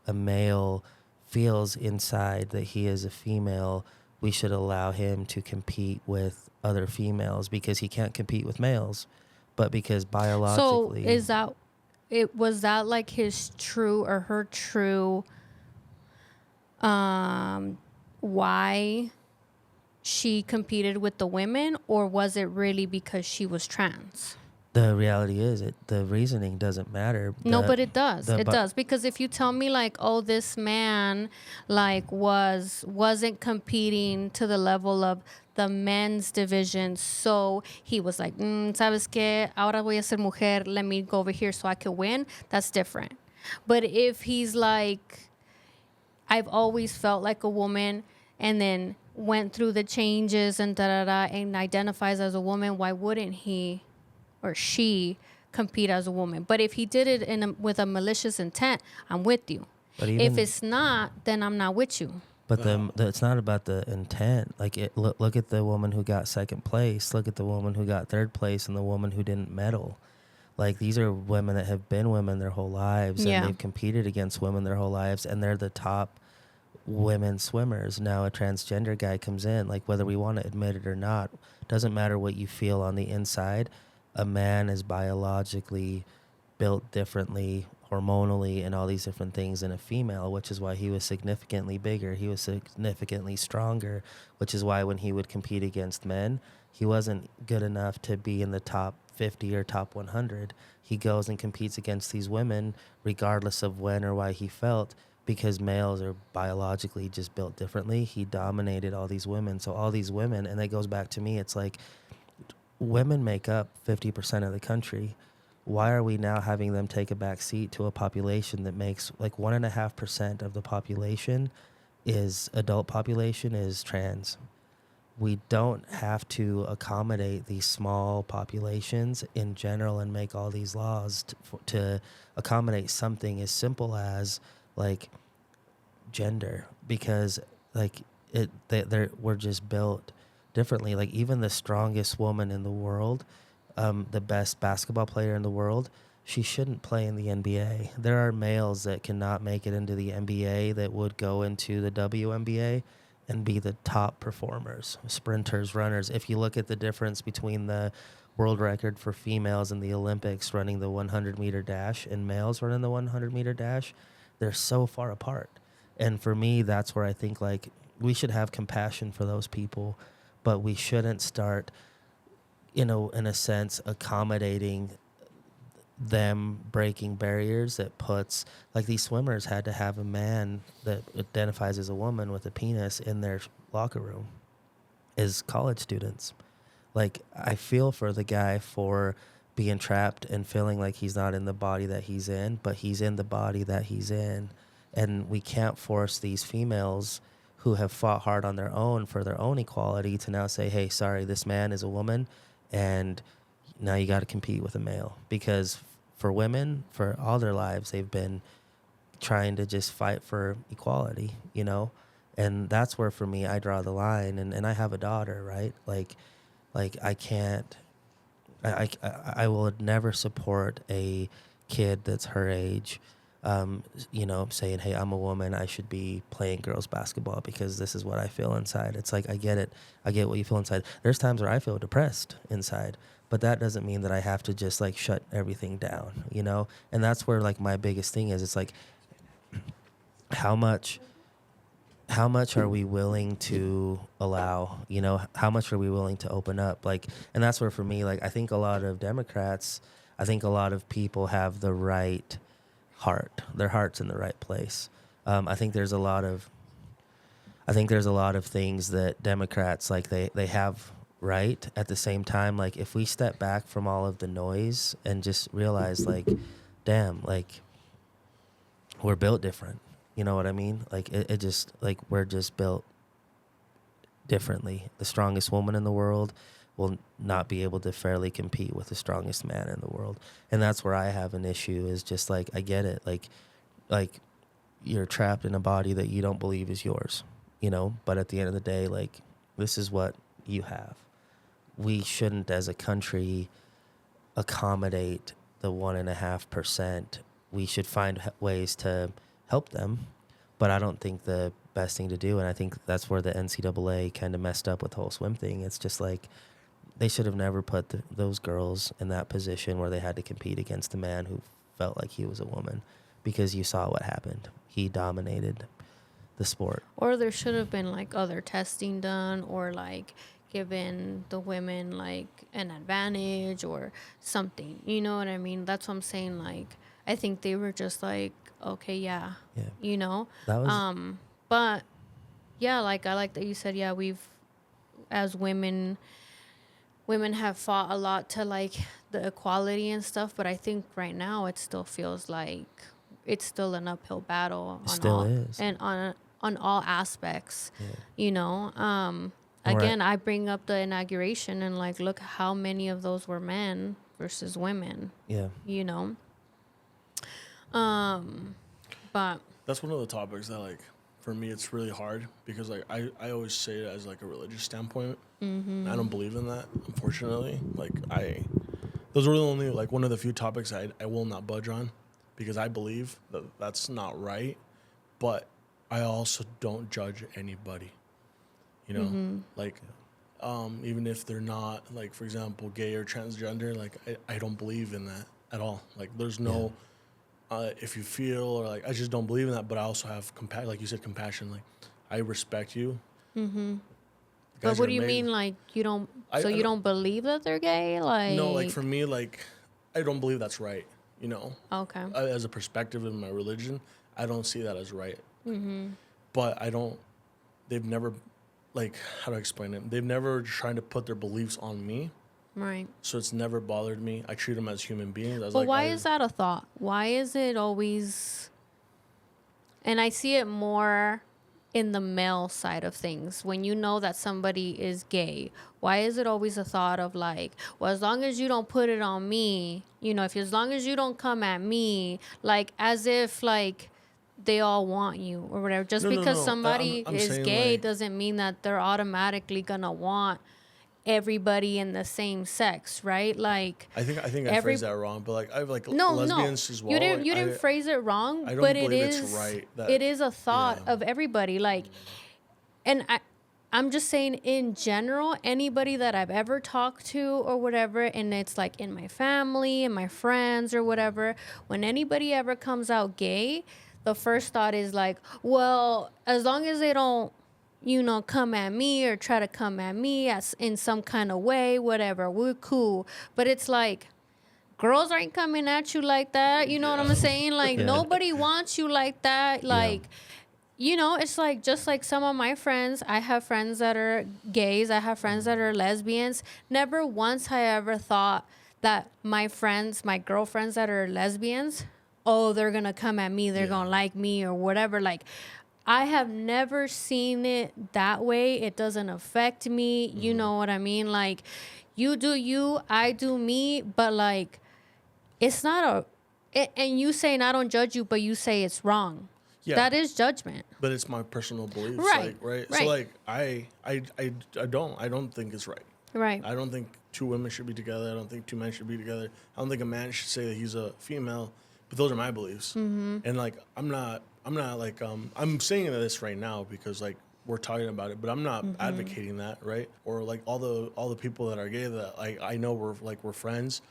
Speaker 1: a male feels inside that he is a female, we should allow him to compete with other females because he can't compete with males, but because
Speaker 2: so
Speaker 1: biologically.
Speaker 2: is that was that like his true or her true why she competed with the women, or was it really because she was trans?
Speaker 1: The reality is, the reasoning doesn't matter.
Speaker 2: No, but it does.
Speaker 1: the
Speaker 2: It
Speaker 1: bi-
Speaker 2: does, because if you tell me like, oh, this man like wasn't competing to the level of the men's division, so he was like, sabes que, ahora voy a ser mujer, let me go over here so I can win. That's different. But if he's like, I've always felt like a woman, and then went through the changes and and identifies as a woman, why wouldn't he or she compete as a woman? But if he did it with a malicious intent, I'm with you.
Speaker 1: But
Speaker 2: If it's not, then I'm not with you.
Speaker 1: But it's not about the intent. Like, look at the woman who got second place. Look at the woman who got third place, and the woman who didn't medal. Like, these are women that have been women their whole lives, and they've competed against women their whole lives, and they're the top women swimmers. Now a transgender guy comes in, like, whether we want to admit it or not, doesn't matter what you feel on the inside. A man is biologically built differently, hormonally, and all these different things than a female, which is why he was significantly bigger. He was significantly stronger, which is why when he would compete against men, he wasn't good enough to be in the top 50 or top 100. He goes and competes against these women regardless of when or why he felt, because males are biologically just built differently. He dominated all these women. So all these women, and that goes back to me, it's like women make up 50% of the country. Why are we now having them take a back seat to a population that makes like 1.5% of the population is adult population is trans? we don't have to accommodate these small populations in general and make all these laws to accommodate something as simple as like gender, because like we're just built differently. Like even the strongest woman in the world, the best basketball player in the world, she shouldn't play in the NBA. There are males that cannot make it into the NBA that would go into the WNBA and be the top performers, sprinters, runners. If you look at the difference between the world record for females in the Olympics running the 100-meter dash and males running the 100-meter dash, they're so far apart. And for me, that's where I think like we should have compassion for those people, but we shouldn't start, in a sense, accommodating them breaking barriers that puts, like these swimmers had to have a man that identifies as a woman with a penis in their locker room as college students. Like I feel for the guy for being trapped and feeling like he's not in the body that he's in, but he's in the body that he's in. And we can't force these females who have fought hard on their own for their own equality to now say, hey, sorry, this man is a woman and now you got to compete with a male. Because for women, for all their lives, they've been trying to just fight for equality, And that's where, for me, I draw the line. And I have a daughter, right? Like I can't, I will never support a kid that's her age, saying, hey, I'm a woman, I should be playing girls basketball because this is what I feel inside. It's like, I get it. I get what you feel inside. There's times where I feel depressed inside, but that doesn't mean that I have to just like shut everything down, And that's where like my biggest thing is, it's like, how much are we willing to allow, how much are we willing to open up? Like, and that's where for me, like, I think a lot of Democrats, I think a lot of people have the right heart, their heart's in the right place. I think there's a lot of things that Democrats, like they have right. At the same time, like if we step back from all of the noise and just realize like, damn, like we're built different. You know what I mean? Like it just like we're just built differently. The strongest woman in the world will not be able to fairly compete with the strongest man in the world. And that's where I have an issue, is just like, I get it. Like you're trapped in a body that you don't believe is yours, but at the end of the day, like this is what you have. We shouldn't as a country accommodate the 1.5%. We should find ways to help them, but I don't think the best thing to do, and I think that's where the NCAA kind of messed up with the whole swim thing. It's just like they should have never put those girls in that position where they had to compete against a man who felt like he was a woman, because you saw what happened. He dominated the sport.
Speaker 2: Or there should have been like other testing done, or like given the women like an advantage or something. You know what I mean? That's what I'm saying. Like I think they were just like, okay, yeah.
Speaker 1: That was
Speaker 2: but yeah, like I like that you said, yeah, we've, as women have fought a lot to like the equality and stuff, but I think right now it still feels like it's still an uphill battle
Speaker 1: it still is.
Speaker 2: and on all aspects.
Speaker 1: Yeah.
Speaker 2: Again, I bring up the inauguration and like look how many of those were men versus women.
Speaker 1: Yeah.
Speaker 2: But
Speaker 3: that's one of the topics that, like, for me, it's really hard because, like, I always say it as, like, a religious standpoint. I don't believe in that, unfortunately. Like, those are the only, like, one of the few topics I will not budge on, because I believe that that's not right. But I also don't judge anybody, like, even if they're not, like, for example, gay or transgender, like, I don't believe in that at all. Like, there's no... if you feel, or like, I just don't believe in that, but I also have like you said, compassion. Like, I respect you.
Speaker 2: But what do you mean, like, you don't? You don't believe that they're gay? Like,
Speaker 3: no, like for me, like, I don't believe that's right.
Speaker 2: Okay.
Speaker 3: As a perspective in my religion, I don't see that as right. But I don't. They've never, like, how do I explain it? They've never tried to put their beliefs on me.
Speaker 2: Right.
Speaker 3: So it's never bothered me. I treat them as human beings.
Speaker 2: But like, why is that a thought? Why is it always... And I see it more in the male side of things, when you know that somebody is gay, why is it always a thought of like, well, as long as you don't put it on me, you know, if as long as you don't come at me, like as if like they all want you or whatever. Just
Speaker 3: No, no,
Speaker 2: because
Speaker 3: no.
Speaker 2: somebody
Speaker 3: I'm
Speaker 2: is
Speaker 3: saying
Speaker 2: gay
Speaker 3: like
Speaker 2: doesn't mean that they're automatically gonna want everybody in the same sex, right? Like
Speaker 3: I
Speaker 2: every
Speaker 3: phrased that wrong, but like I've like
Speaker 2: no,
Speaker 3: lesbians as
Speaker 2: you
Speaker 3: well.
Speaker 2: didn't
Speaker 3: Like
Speaker 2: you didn't phrase it wrong,
Speaker 3: I
Speaker 2: but
Speaker 3: don't believe it's right that
Speaker 2: it is a thought
Speaker 3: yeah.
Speaker 2: of everybody. Like, and I'm just saying in general, anybody that I've ever talked to or whatever, and it's like in my family and my friends or whatever, when anybody ever comes out gay, the first thought is like, well, as long as they don't, you know, come at me or try to come at me as in some kind of way, whatever, we're cool. But it's like, girls aren't coming at you like that. You know what I'm saying? Like,
Speaker 1: Yeah.
Speaker 2: nobody wants you like that. Like, you know, it's like just like some of my friends. I have friends that are gays. I have friends that are lesbians. Never once I ever thought that my friends, my girlfriends that are lesbians, oh, they're going to come at me. They're going to like me or whatever. Like, I have never seen it that way. It doesn't affect me. You know what I mean? Like, you do you, I do me, but like, it's not and you saying I don't judge you, but you say it's wrong.
Speaker 3: Yeah.
Speaker 2: That is judgment.
Speaker 3: But it's my personal beliefs,
Speaker 2: Right,
Speaker 3: right?
Speaker 2: right.
Speaker 3: So like I don't think it's right.
Speaker 2: Right.
Speaker 3: I don't think two women should be together. I don't think two men should be together. I don't think a man should say that he's a female. But those are my beliefs.
Speaker 2: Mm-hmm.
Speaker 3: And like I'm not like I'm saying this right now because like we're talking about it, but I'm not advocating that, right? Or like all the people that are gay that like I know we're friends.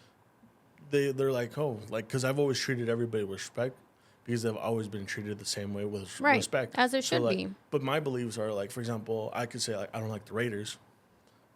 Speaker 3: They're like, oh, like because I've always treated everybody with respect because I've always been treated the same way with
Speaker 2: Right.
Speaker 3: respect,
Speaker 2: As it should
Speaker 3: like,
Speaker 2: be.
Speaker 3: But my beliefs are like, for example, I could say like I don't like the Raiders.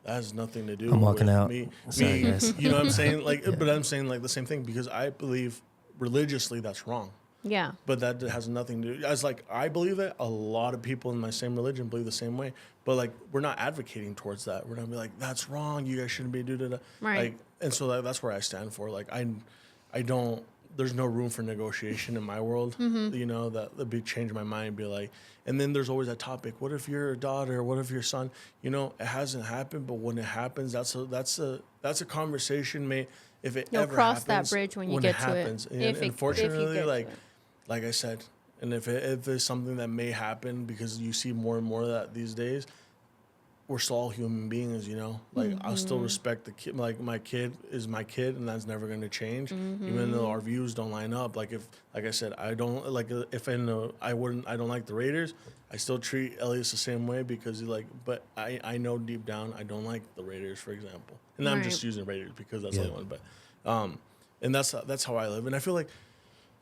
Speaker 3: That has nothing to do
Speaker 1: I'm walking
Speaker 3: with
Speaker 1: out.
Speaker 3: me.
Speaker 1: Sorry, guys.
Speaker 3: You know what I'm saying? Like, but I'm saying like the same thing because I believe religiously that's wrong.
Speaker 2: Yeah.
Speaker 3: But that has nothing to do. As like I believe it, a lot of people in my same religion believe the same way. But like we're not advocating towards that. We're not be like that's wrong. You guys shouldn't be doing that.
Speaker 2: Right.
Speaker 3: Like, and so that's where I stand for. Like I don't. There's no room for negotiation in my world. You know that be change my mind and be like. And then there's always that topic. What if your daughter? What if your son? You know, it hasn't happened, but when it happens, that's a conversation. If it
Speaker 2: You'll
Speaker 3: ever
Speaker 2: cross
Speaker 3: happens,
Speaker 2: that bridge when you get to it.
Speaker 3: And
Speaker 2: If you
Speaker 3: unfortunately,
Speaker 2: get to
Speaker 3: like
Speaker 2: it.
Speaker 3: like I said, and if it's something that may happen because you see more and more of that these days, we're still all human beings, you know. Like I'll still respect the kid. Like my kid is my kid, and that's never going to change, even though our views don't line up. Like like I said, I don't like if I know I don't like the Raiders. I still treat Elias the same way because but I know deep down I don't like the Raiders, for example, and I'm just
Speaker 2: Right.
Speaker 3: using Raiders because that's the only one. But and that's how I live, and I feel like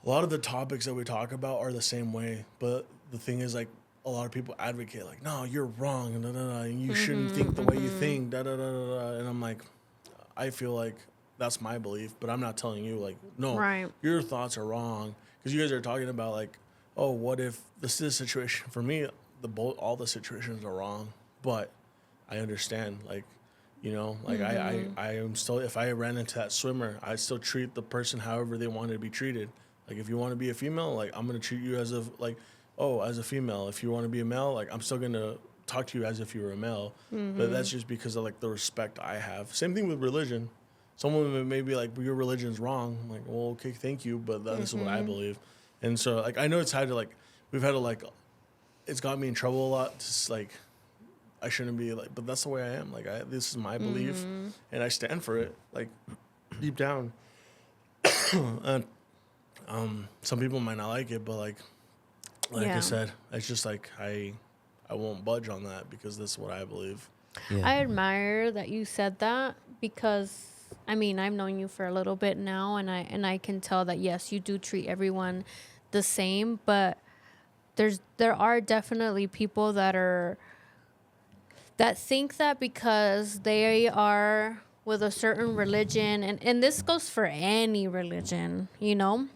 Speaker 3: a lot of the topics that we talk about are the same way. But the thing is, like, a lot of people advocate, like, no, you're wrong, and, and you shouldn't think the way you think, and I'm like, I feel like that's my belief, but I'm not telling you, like, no,
Speaker 2: Right.
Speaker 3: your thoughts are wrong. Because you guys are talking about, like, oh, what if this is a situation? For me, all the situations are wrong, but I understand, like, you know, like I am still, if I ran into that swimmer, I still treat the person however they want to be treated. Like, if you want to be a female, like, I'm going to treat you as as a female. If you want to be a male, like, I'm still going to talk to you as if you were a male. But that's just because of, like, the respect I have. Same thing with religion. Someone may be like, well, your religion's wrong. I'm like, well, okay, thank you, but that is what I believe. And so, like, I know it's had to, like, it's got me in trouble a lot. Just, like, I shouldn't be, like, but that's the way I am. Like, this is my belief, and I stand for it, like, deep down. And some people might not like it, but like
Speaker 2: Yeah.
Speaker 3: I said, it's just like I won't budge on that because that's what I believe.
Speaker 1: Yeah.
Speaker 2: I admire that you said that because I mean I've known you for a little bit now, and I can tell that yes, you do treat everyone the same, but there are definitely people that think that because they are with a certain religion, and this goes for any religion, you know,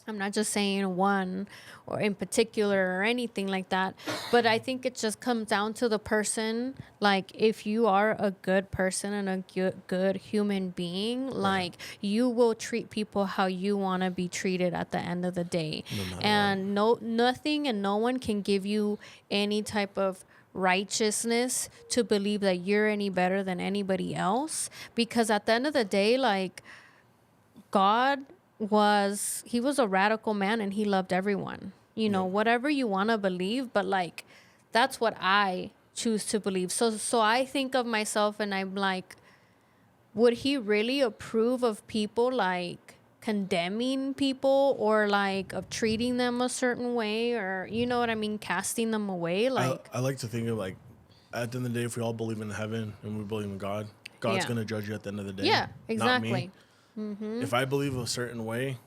Speaker 2: I'm not just saying one or in particular or anything like that, but I think it just comes down to the person. Like, if you are a good person and a good human being, like, you will treat people how you want to be treated at the end of the day.
Speaker 3: No matter
Speaker 2: And nothing and no one can give you any type of righteousness to believe that you're any better than anybody else, because at the end of the day, like, God he was a radical man and he loved everyone. You know, whatever you want to believe, but like, that's what I choose to believe. So I think of myself and I'm like, would he really approve of people like condemning people or like of treating them a certain way, or you know what I mean, casting them away? Like,
Speaker 3: I like to think of like, at the end of the day, if we all believe in heaven and we believe in God, God's
Speaker 2: Yeah.
Speaker 3: gonna judge you at the end of the day.
Speaker 2: yeah,
Speaker 3: Not
Speaker 2: exactly.
Speaker 3: me. If I believe a certain way,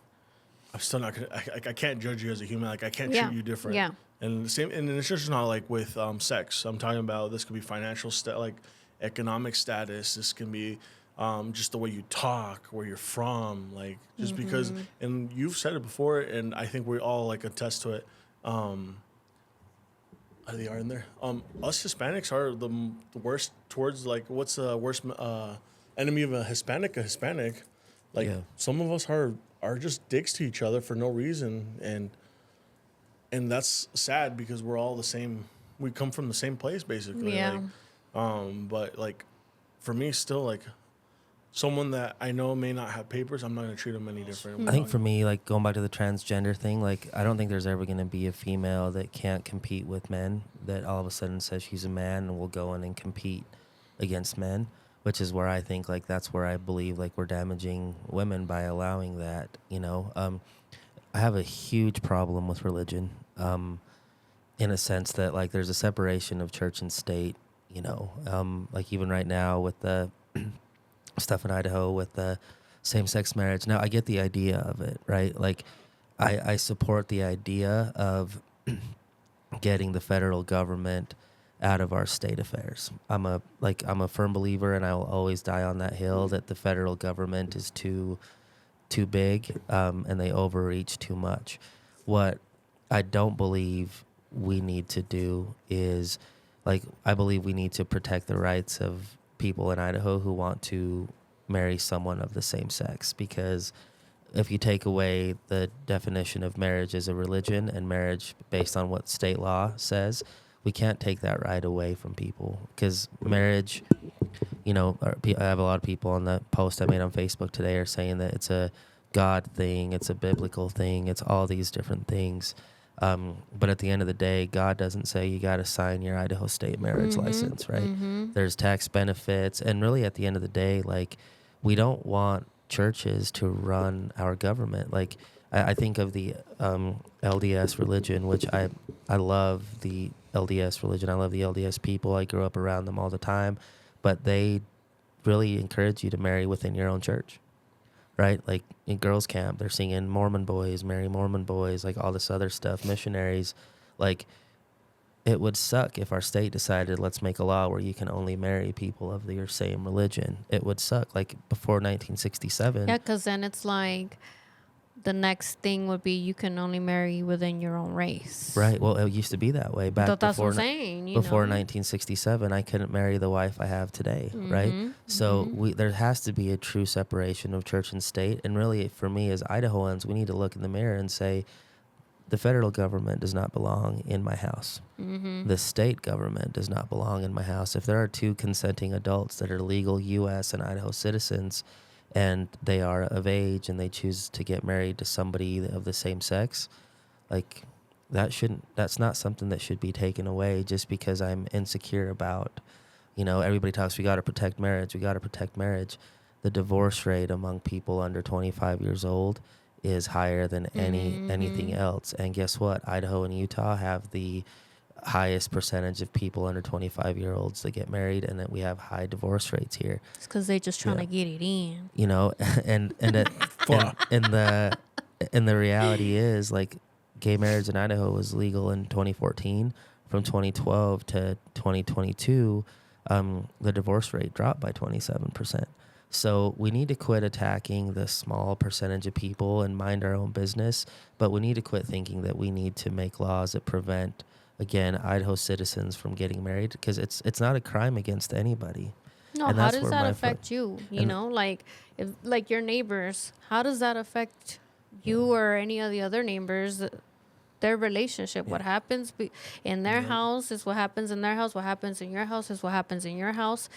Speaker 3: I'm still not gonna. I can't judge you as a human. Like, I can't
Speaker 2: Yeah.
Speaker 3: treat you different.
Speaker 2: Yeah.
Speaker 3: And the same. And it's just not like with sex. I'm talking about, this could be financial like economic status. This can be just the way you talk, where you're from. Like, just because. And you've said it before, and I think we all like attest to it. They are in there. Us Hispanics are the worst towards, like, what's the worst enemy of a Hispanic? A Hispanic, like,
Speaker 1: Yeah.
Speaker 3: some of us are just dicks to each other for no reason, and that's sad because we're all the same. We come from the same place, basically.
Speaker 2: Yeah.
Speaker 3: But like, for me, still, like, someone that I know may not have papers, I'm not gonna treat them any different.
Speaker 1: I think for me, like, going back to the transgender thing, like, I don't think there's ever going to be a female that can't compete with men that all of a sudden says she's a man and will go in and compete against men, which is where I think, like, that's where I believe, like, we're damaging women by allowing that, you know. I have a huge problem with religion, in a sense that, like, there's a separation of church and state, you know, like, even right now with the stuff in Idaho with the same-sex marriage. Now, I get the idea of it, right? Like, I support the idea of getting the federal government out of our state affairs. I'm a firm believer, and I will always die on that hill, that the federal government is too big, and they overreach too much. What I don't believe we need to do is, like, I believe we need to protect the rights of people in Idaho who want to marry someone of the same sex, because if you take away the definition of marriage as a religion and marriage based on what state law says, we can't take that right away from people, because marriage, you know, I have a lot of people on the post I made on Facebook today are saying that it's a God thing, it's a biblical thing, it's all these different things. But at the end of the day, God doesn't say you got to sign your Idaho State marriage license, right? There's tax benefits. And really, at the end of the day, like, we don't want churches to run our government. Like, I think of the LDS religion, which I love the LDS religion. I love the LDS people. I grew up around them all the time. But they really encourage you to marry within your own church. Right? Like, in girls' camp, they're singing Mormon boys, marry Mormon boys, like, all this other stuff, missionaries. Like, it would suck if our state decided, let's make a law where you can only marry people of your same religion. It would suck. Like, before 1967.
Speaker 2: Yeah, because then it's like the next thing would be you can only marry within your own race.
Speaker 1: Right. Well, it used to be that way back
Speaker 2: That's
Speaker 1: before
Speaker 2: what I'm saying.
Speaker 1: before 1967. I couldn't marry the wife I have today, right? So there has to be a true separation of church and state. And really, for me as Idahoans, we need to look in the mirror and say, the federal government does not belong in my house. The state government does not belong in my house. If there are two consenting adults that are legal U.S. and Idaho citizens, and they are of age and they choose to get married to somebody of the same sex, like, that's not something that should be taken away just because I'm insecure about, you know, everybody talks, we got to protect marriage. The divorce rate among people under 25 years old is higher than anything else. And guess what? Idaho and Utah have the highest percentage of people under 25-year-olds that get married, and that we have high divorce rates here.
Speaker 2: It's because they just trying to get it in.
Speaker 1: You know, and the reality is, like, gay marriage in Idaho was legal in 2014. From 2012 to 2022, the divorce rate dropped by 27%. So we need to quit attacking the small percentage of people and mind our own business, but we need to quit thinking that we need to make laws that prevent, again, Idaho citizens from getting married, because it's not a crime against anybody.
Speaker 2: No,
Speaker 1: And
Speaker 2: how
Speaker 1: that's
Speaker 2: does
Speaker 1: where
Speaker 2: that
Speaker 1: my
Speaker 2: affect you? You
Speaker 1: and
Speaker 2: know, like if like your neighbors, how does that affect you or any of the other neighbors? Their relationship, what happens in their house is what happens in their house. What happens in your house is what happens in your house.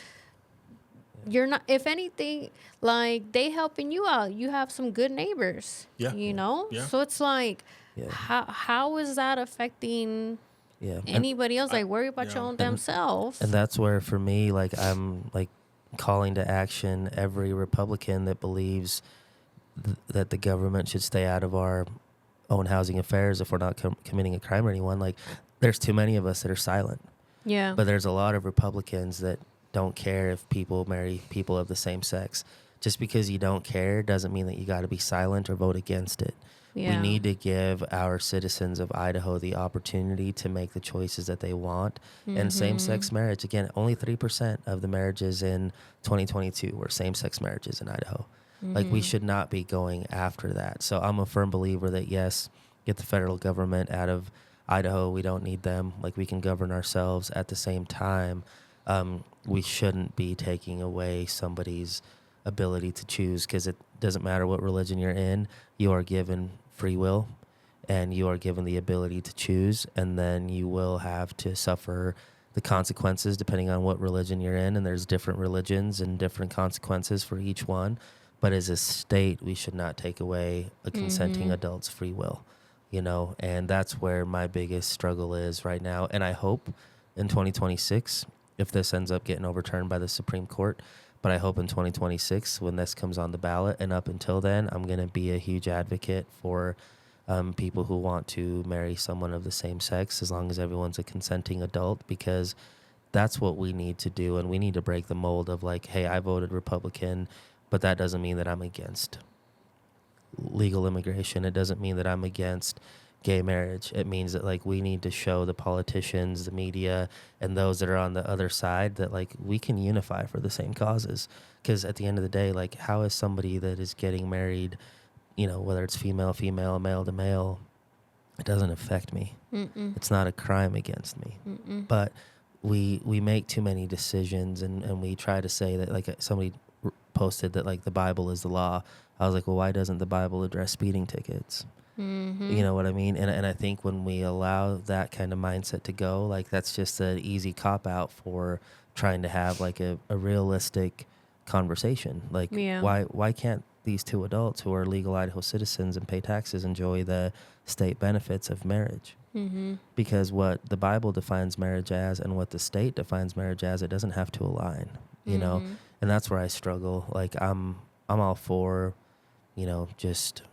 Speaker 2: You're not, if anything, like they helping you out. You have some good neighbors.
Speaker 3: Yeah.
Speaker 2: You know,
Speaker 3: Yeah.
Speaker 2: so it's like,
Speaker 1: yeah,
Speaker 2: how is that affecting
Speaker 1: yeah.
Speaker 2: anybody else? Like worry about
Speaker 3: yeah.
Speaker 2: your own
Speaker 1: And
Speaker 2: damn self.
Speaker 1: and that's where for me, like I'm like calling to action every Republican that believes that the government should stay out of our own housing affairs if we're not committing a crime or anyone. Like, there's too many of us that are silent,
Speaker 2: Yeah.
Speaker 1: but there's a lot of Republicans that don't care if people marry people of the same sex. Just because you don't care doesn't mean that you got to be silent or vote against it.
Speaker 2: Yeah.
Speaker 1: We need to give our citizens of Idaho the opportunity to make the choices that they want. And same-sex marriage, again, only 3% of the marriages in 2022 were same-sex marriages in Idaho. Like, we should not be going after that. So I'm a firm believer that, yes, get the federal government out of Idaho. We don't need them. Like, we can govern ourselves. At the same time, we shouldn't be taking away somebody's ability to choose, because it doesn't matter what religion you're in. You are given free will, and you are given the ability to choose, and then you will have to suffer the consequences depending on what religion you're in. And there's different religions and different consequences for each one. But as a state, we should not take away a consenting adult's free will, you know, and that's where my biggest struggle is right now. And I hope in 2026, if this ends up getting overturned by the Supreme Court, but I hope in 2026, when this comes on the ballot, and up until then, I'm going to be a huge advocate for people who want to marry someone of the same sex, as long as everyone's a consenting adult, because that's what we need to do. And we need to break the mold of like, hey, I voted Republican, but that doesn't mean that I'm against legal immigration. It doesn't mean that I'm against gay marriage. It means that, like, we need to show the politicians, the media, and those that are on the other side that, like, we can unify for the same causes. Because at the end of the day, like, how is somebody that is getting married, you know, whether it's female, male to male, it doesn't affect me. It's not a crime against me. But we make too many decisions, and we try to say that, like, somebody posted that, like, the Bible is the law. I was like, well, why doesn't the Bible address speeding tickets? You know what I mean? And I think when we allow that kind of mindset to go, like, that's just an easy cop out for trying to have like a realistic conversation. Like,
Speaker 2: Yeah.
Speaker 1: why can't these two adults who are legal Idaho citizens and pay taxes enjoy the state benefits of marriage? Because what the Bible defines marriage as and what the state defines marriage as, it doesn't have to align, you know? And that's where I struggle. Like, I'm all for, you know, just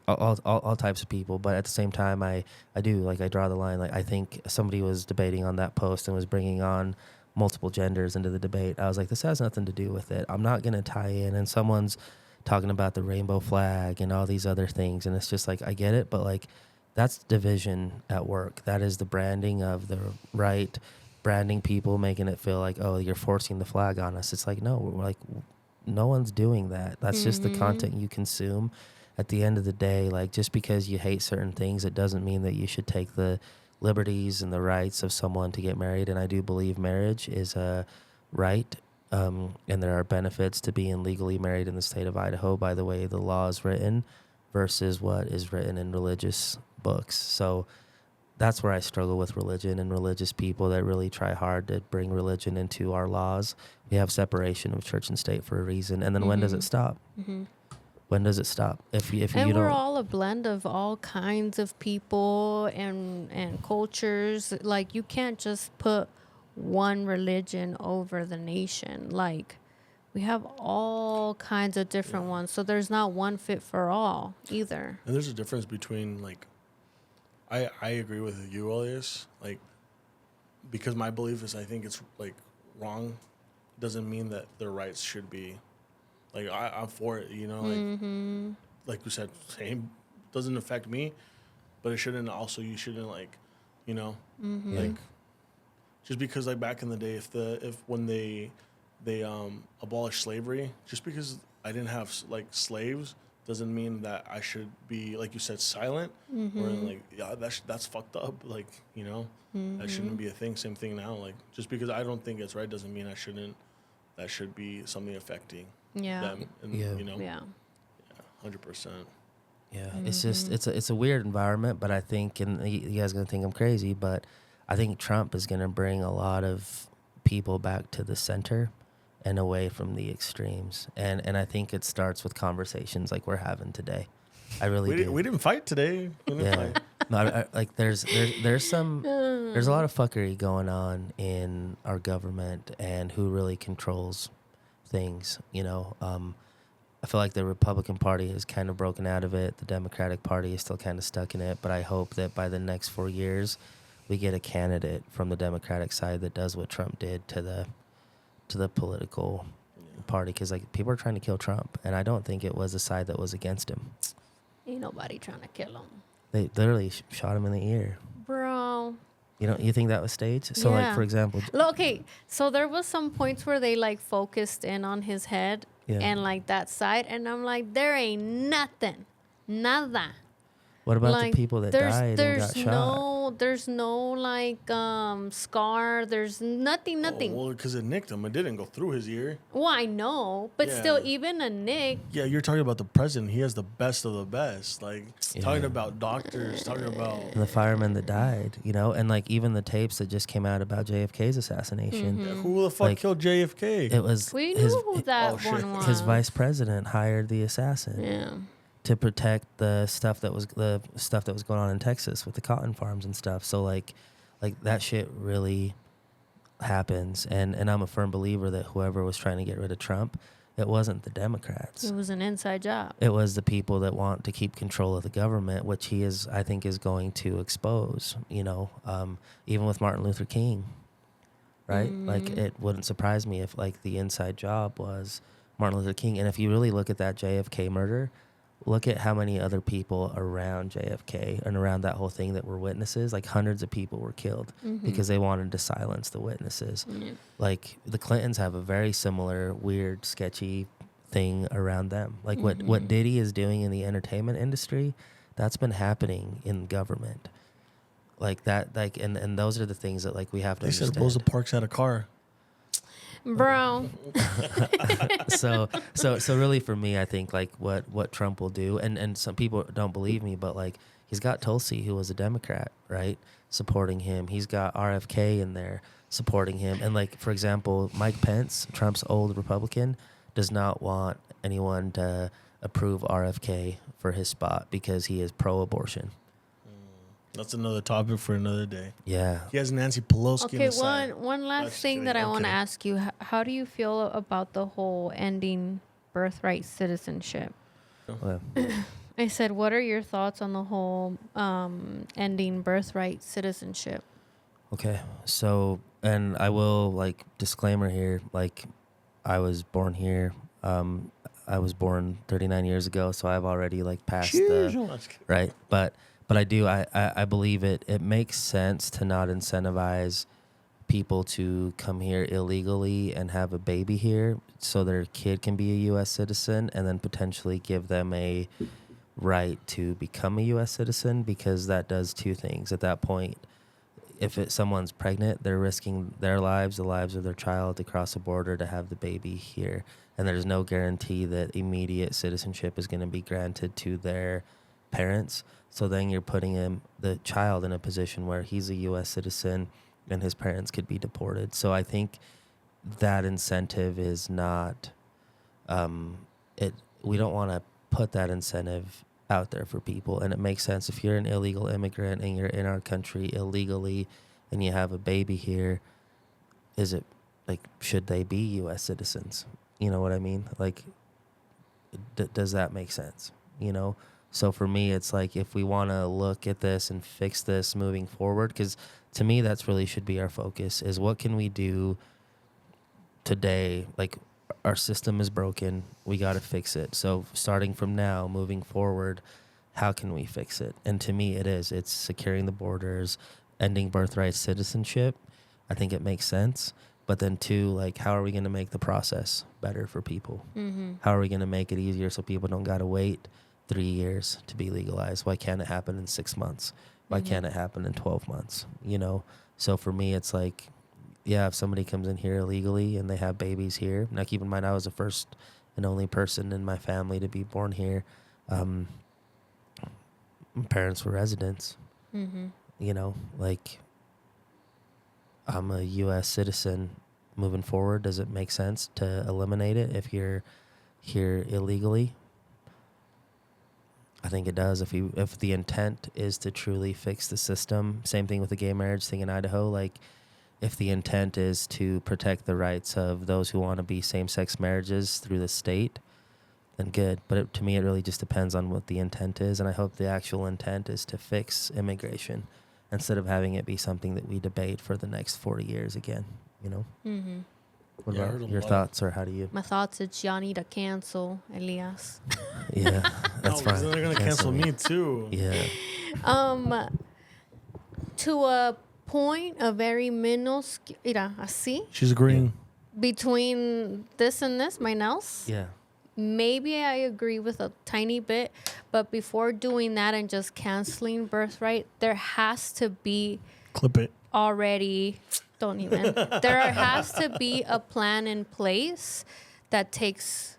Speaker 1: all types of people, but at the same time, I do, like, I draw the line. Like, I think somebody was debating on that post and was bringing on multiple genders into the debate. I was like, this has nothing to do with it. I'm not going to tie in. And someone's talking about the rainbow flag and all these other things, and it's just like, I get it, but like, that's division at work. That is the branding of the right, branding people, making it feel like, oh, you're forcing the flag on us. It's like, no, we're like, no one's doing that. That's just the content you consume. At the end of the day, like, just because you hate certain things, it doesn't mean that you should take the liberties and the rights of someone to get married. And I do believe marriage is a right, and there are benefits to being legally married in the state of Idaho by the way the law is written versus what is written in religious books. So that's where I struggle with religion and religious people that really try hard to bring religion into our laws. We have separation of church and state for a reason. And then when does it stop? When does it stop? If you
Speaker 2: And we're
Speaker 1: don't,
Speaker 2: all a blend of all kinds of people and cultures. Like, you can't just put one religion over the nation. Like, we have all kinds of different ones, so there's not one fit for all either.
Speaker 3: And there's a difference between, like, I agree with you, Elias. Like, because my belief is, I think it's like wrong, doesn't mean that their rights should be. Like, I'm for it, you know. Like you said, same doesn't affect me, but it shouldn't. Also, you shouldn't, like, you know, like, just because, like, back in the day, if when they they abolished slavery. Just because I didn't have like slaves doesn't mean that I should be, like you said, silent. Or like, yeah, that's fucked up. Like, you know, that shouldn't be a thing. Same thing now. Like, just because I don't think it's right doesn't mean I shouldn't. That should be something affecting them. And, you know,
Speaker 2: Yeah.
Speaker 3: 100%.
Speaker 1: Yeah, it's just it's a weird environment, but I think, and you guys are gonna think I'm crazy, but I think Trump is gonna bring a lot of people back to the center and away from the extremes, and I think it starts with conversations like we're having today. I really do.
Speaker 3: We didn't fight today. We didn't
Speaker 1: Yeah,
Speaker 3: fight.
Speaker 1: no, like there's a lot of fuckery going on in our government and who really controls things. You know, I feel like the Republican Party has kind of broken out of it. The Democratic Party is still kind of stuck in it. But I hope that by the next 4 years, we get a candidate from the Democratic side that does what Trump did to the political party. Because like people are trying to kill Trump, and I don't think it was the side that was against him.
Speaker 2: Ain't nobody trying to kill him.
Speaker 1: They literally shot him in the ear.
Speaker 2: Bro.
Speaker 1: You think that was staged? So like for example,
Speaker 2: Okay, so there was some points where they like focused in on his head and like that side, and I'm like, there ain't nothing, nada.
Speaker 1: what about
Speaker 2: Like,
Speaker 1: the people that died and got shot?
Speaker 2: There's no like scar. There's nothing.
Speaker 3: Well, because it nicked him. It didn't go through his ear.
Speaker 2: Well, I know, but
Speaker 3: Yeah.
Speaker 2: still, even a nick.
Speaker 3: Yeah, you're talking about the president. He has the best of the best. Like, talking about doctors, talking about...
Speaker 1: And the firemen that died, you know, and like even the tapes that just came out about JFK's assassination.
Speaker 3: Yeah, who the fuck
Speaker 1: Like,
Speaker 3: killed JFK?
Speaker 1: It was
Speaker 2: We knew who that
Speaker 3: shit.
Speaker 2: one was.
Speaker 1: his vice president hired the assassin
Speaker 2: Yeah.
Speaker 1: to protect the stuff that was going on in Texas with the cotton farms and stuff. So like that shit really happens, and I'm a firm believer that whoever was trying to get rid of Trump, it wasn't the Democrats.
Speaker 2: It was an inside job.
Speaker 1: It was the people that want to keep control of the government, which I think is going to expose, you know, even with Martin Luther King, right? Like, it wouldn't surprise me if, like, the inside job was Martin Luther King. And if you really look at that JFK murder, look at how many other people around JFK and around that whole thing that were witnesses. Like, hundreds of people were killed because they wanted to silence the witnesses. Like, the Clintons have a very similar, weird, sketchy thing around them. Like, what Diddy is doing in the entertainment industry, that's been happening in government. Like, that, like, and those are the things that, like, we have to
Speaker 3: They
Speaker 1: understand.
Speaker 3: said Rosa Parks had a car.
Speaker 2: Bro.
Speaker 1: so really for me, I think like what Trump will do, and some people don't believe me, but like he's got Tulsi, who was a Democrat, right, supporting him. He's got RFK in there supporting him, and like for example, Mike Pence, Trump's old Republican, does not want anyone to approve RFK for his spot because he is pro-abortion.
Speaker 3: That's another topic for another day.
Speaker 1: Yeah.
Speaker 3: He has Nancy Pelosi in
Speaker 2: Okay,
Speaker 3: the side.
Speaker 2: one last
Speaker 3: Just
Speaker 2: thing that I
Speaker 3: kidding.
Speaker 2: want to
Speaker 3: Okay.
Speaker 2: ask you. How do you feel about the whole ending birthright citizenship?
Speaker 1: Well,
Speaker 2: I said, what are your thoughts on the whole ending birthright citizenship?
Speaker 1: okay. So, and I will like disclaimer here, like I was born here. I was born 39 years ago, so I've already like passed
Speaker 3: Cheers.
Speaker 1: the
Speaker 3: No, I'm just kidding.
Speaker 1: right. But I believe it makes sense to not incentivize people to come here illegally and have a baby here so their kid can be a U.S. citizen, and then potentially give them a right to become a U.S. citizen, because that does two things. At that point, if someone's pregnant, they're risking their lives, the lives of their child, to cross the border to have the baby here. And there's no guarantee that immediate citizenship is going to be granted to their parents. So then you're putting the child in a position where he's a U.S. citizen and his parents could be deported. So I think that incentive is not, we don't want to put that incentive out there for people. And it makes sense if you're an illegal immigrant and you're in our country illegally and you have a baby here, is it like, should they be U.S. citizens? You know what I mean? Like, does that make sense? You know? So for me, it's like, if we want to look at this and fix this moving forward, because to me, that's really should be our focus, is what can we do today? Like, our system is broken. We got to fix it. So starting from now, moving forward, how can we fix it? And to me, it's securing the borders, ending birthright citizenship. I think it makes sense. But then two, like, how are we going to make the process better for people?
Speaker 2: Mm-hmm.
Speaker 1: How are we going to make it easier so people don't got to wait 3 years to be legalized? Why can't it happen in 6 months? Why can't it happen in 12 months? You know? So for me, it's like, yeah, if somebody comes in here illegally and they have babies here, now keep in mind I was the first and only person in my family to be born here. My parents were residents.
Speaker 2: Mm-hmm.
Speaker 1: You know, like, I'm a U.S. citizen. Moving forward, does it make sense to eliminate it if you're here illegally? I think it does. If the intent is to truly fix the system, same thing with the gay marriage thing in Idaho. Like, if the intent is to protect the rights of those who want to be same-sex marriages through the state, then good. But to me, it really just depends on what the intent is, and I hope the actual intent is to fix immigration instead of having it be something that we debate for the next 40 years again. You know.
Speaker 2: Mm-hmm.
Speaker 1: What
Speaker 3: Yeah, I
Speaker 1: about
Speaker 3: heard a
Speaker 1: your
Speaker 3: lot.
Speaker 1: thoughts, or how do you?
Speaker 2: My thoughts is y'all need to cancel Elias.
Speaker 1: Yeah, that's
Speaker 3: No, 'cause
Speaker 1: fine.
Speaker 3: then they're gonna cancel me too.
Speaker 1: Yeah.
Speaker 2: To a point, a very minuscule. Mira, así
Speaker 3: She's agreeing.
Speaker 2: between this and this, my nails.
Speaker 1: Yeah.
Speaker 2: Maybe I agree with a tiny bit, but before doing that and just canceling birthright, there has to be
Speaker 3: Clip it.
Speaker 2: already. Don't even. There has to be a plan in place that takes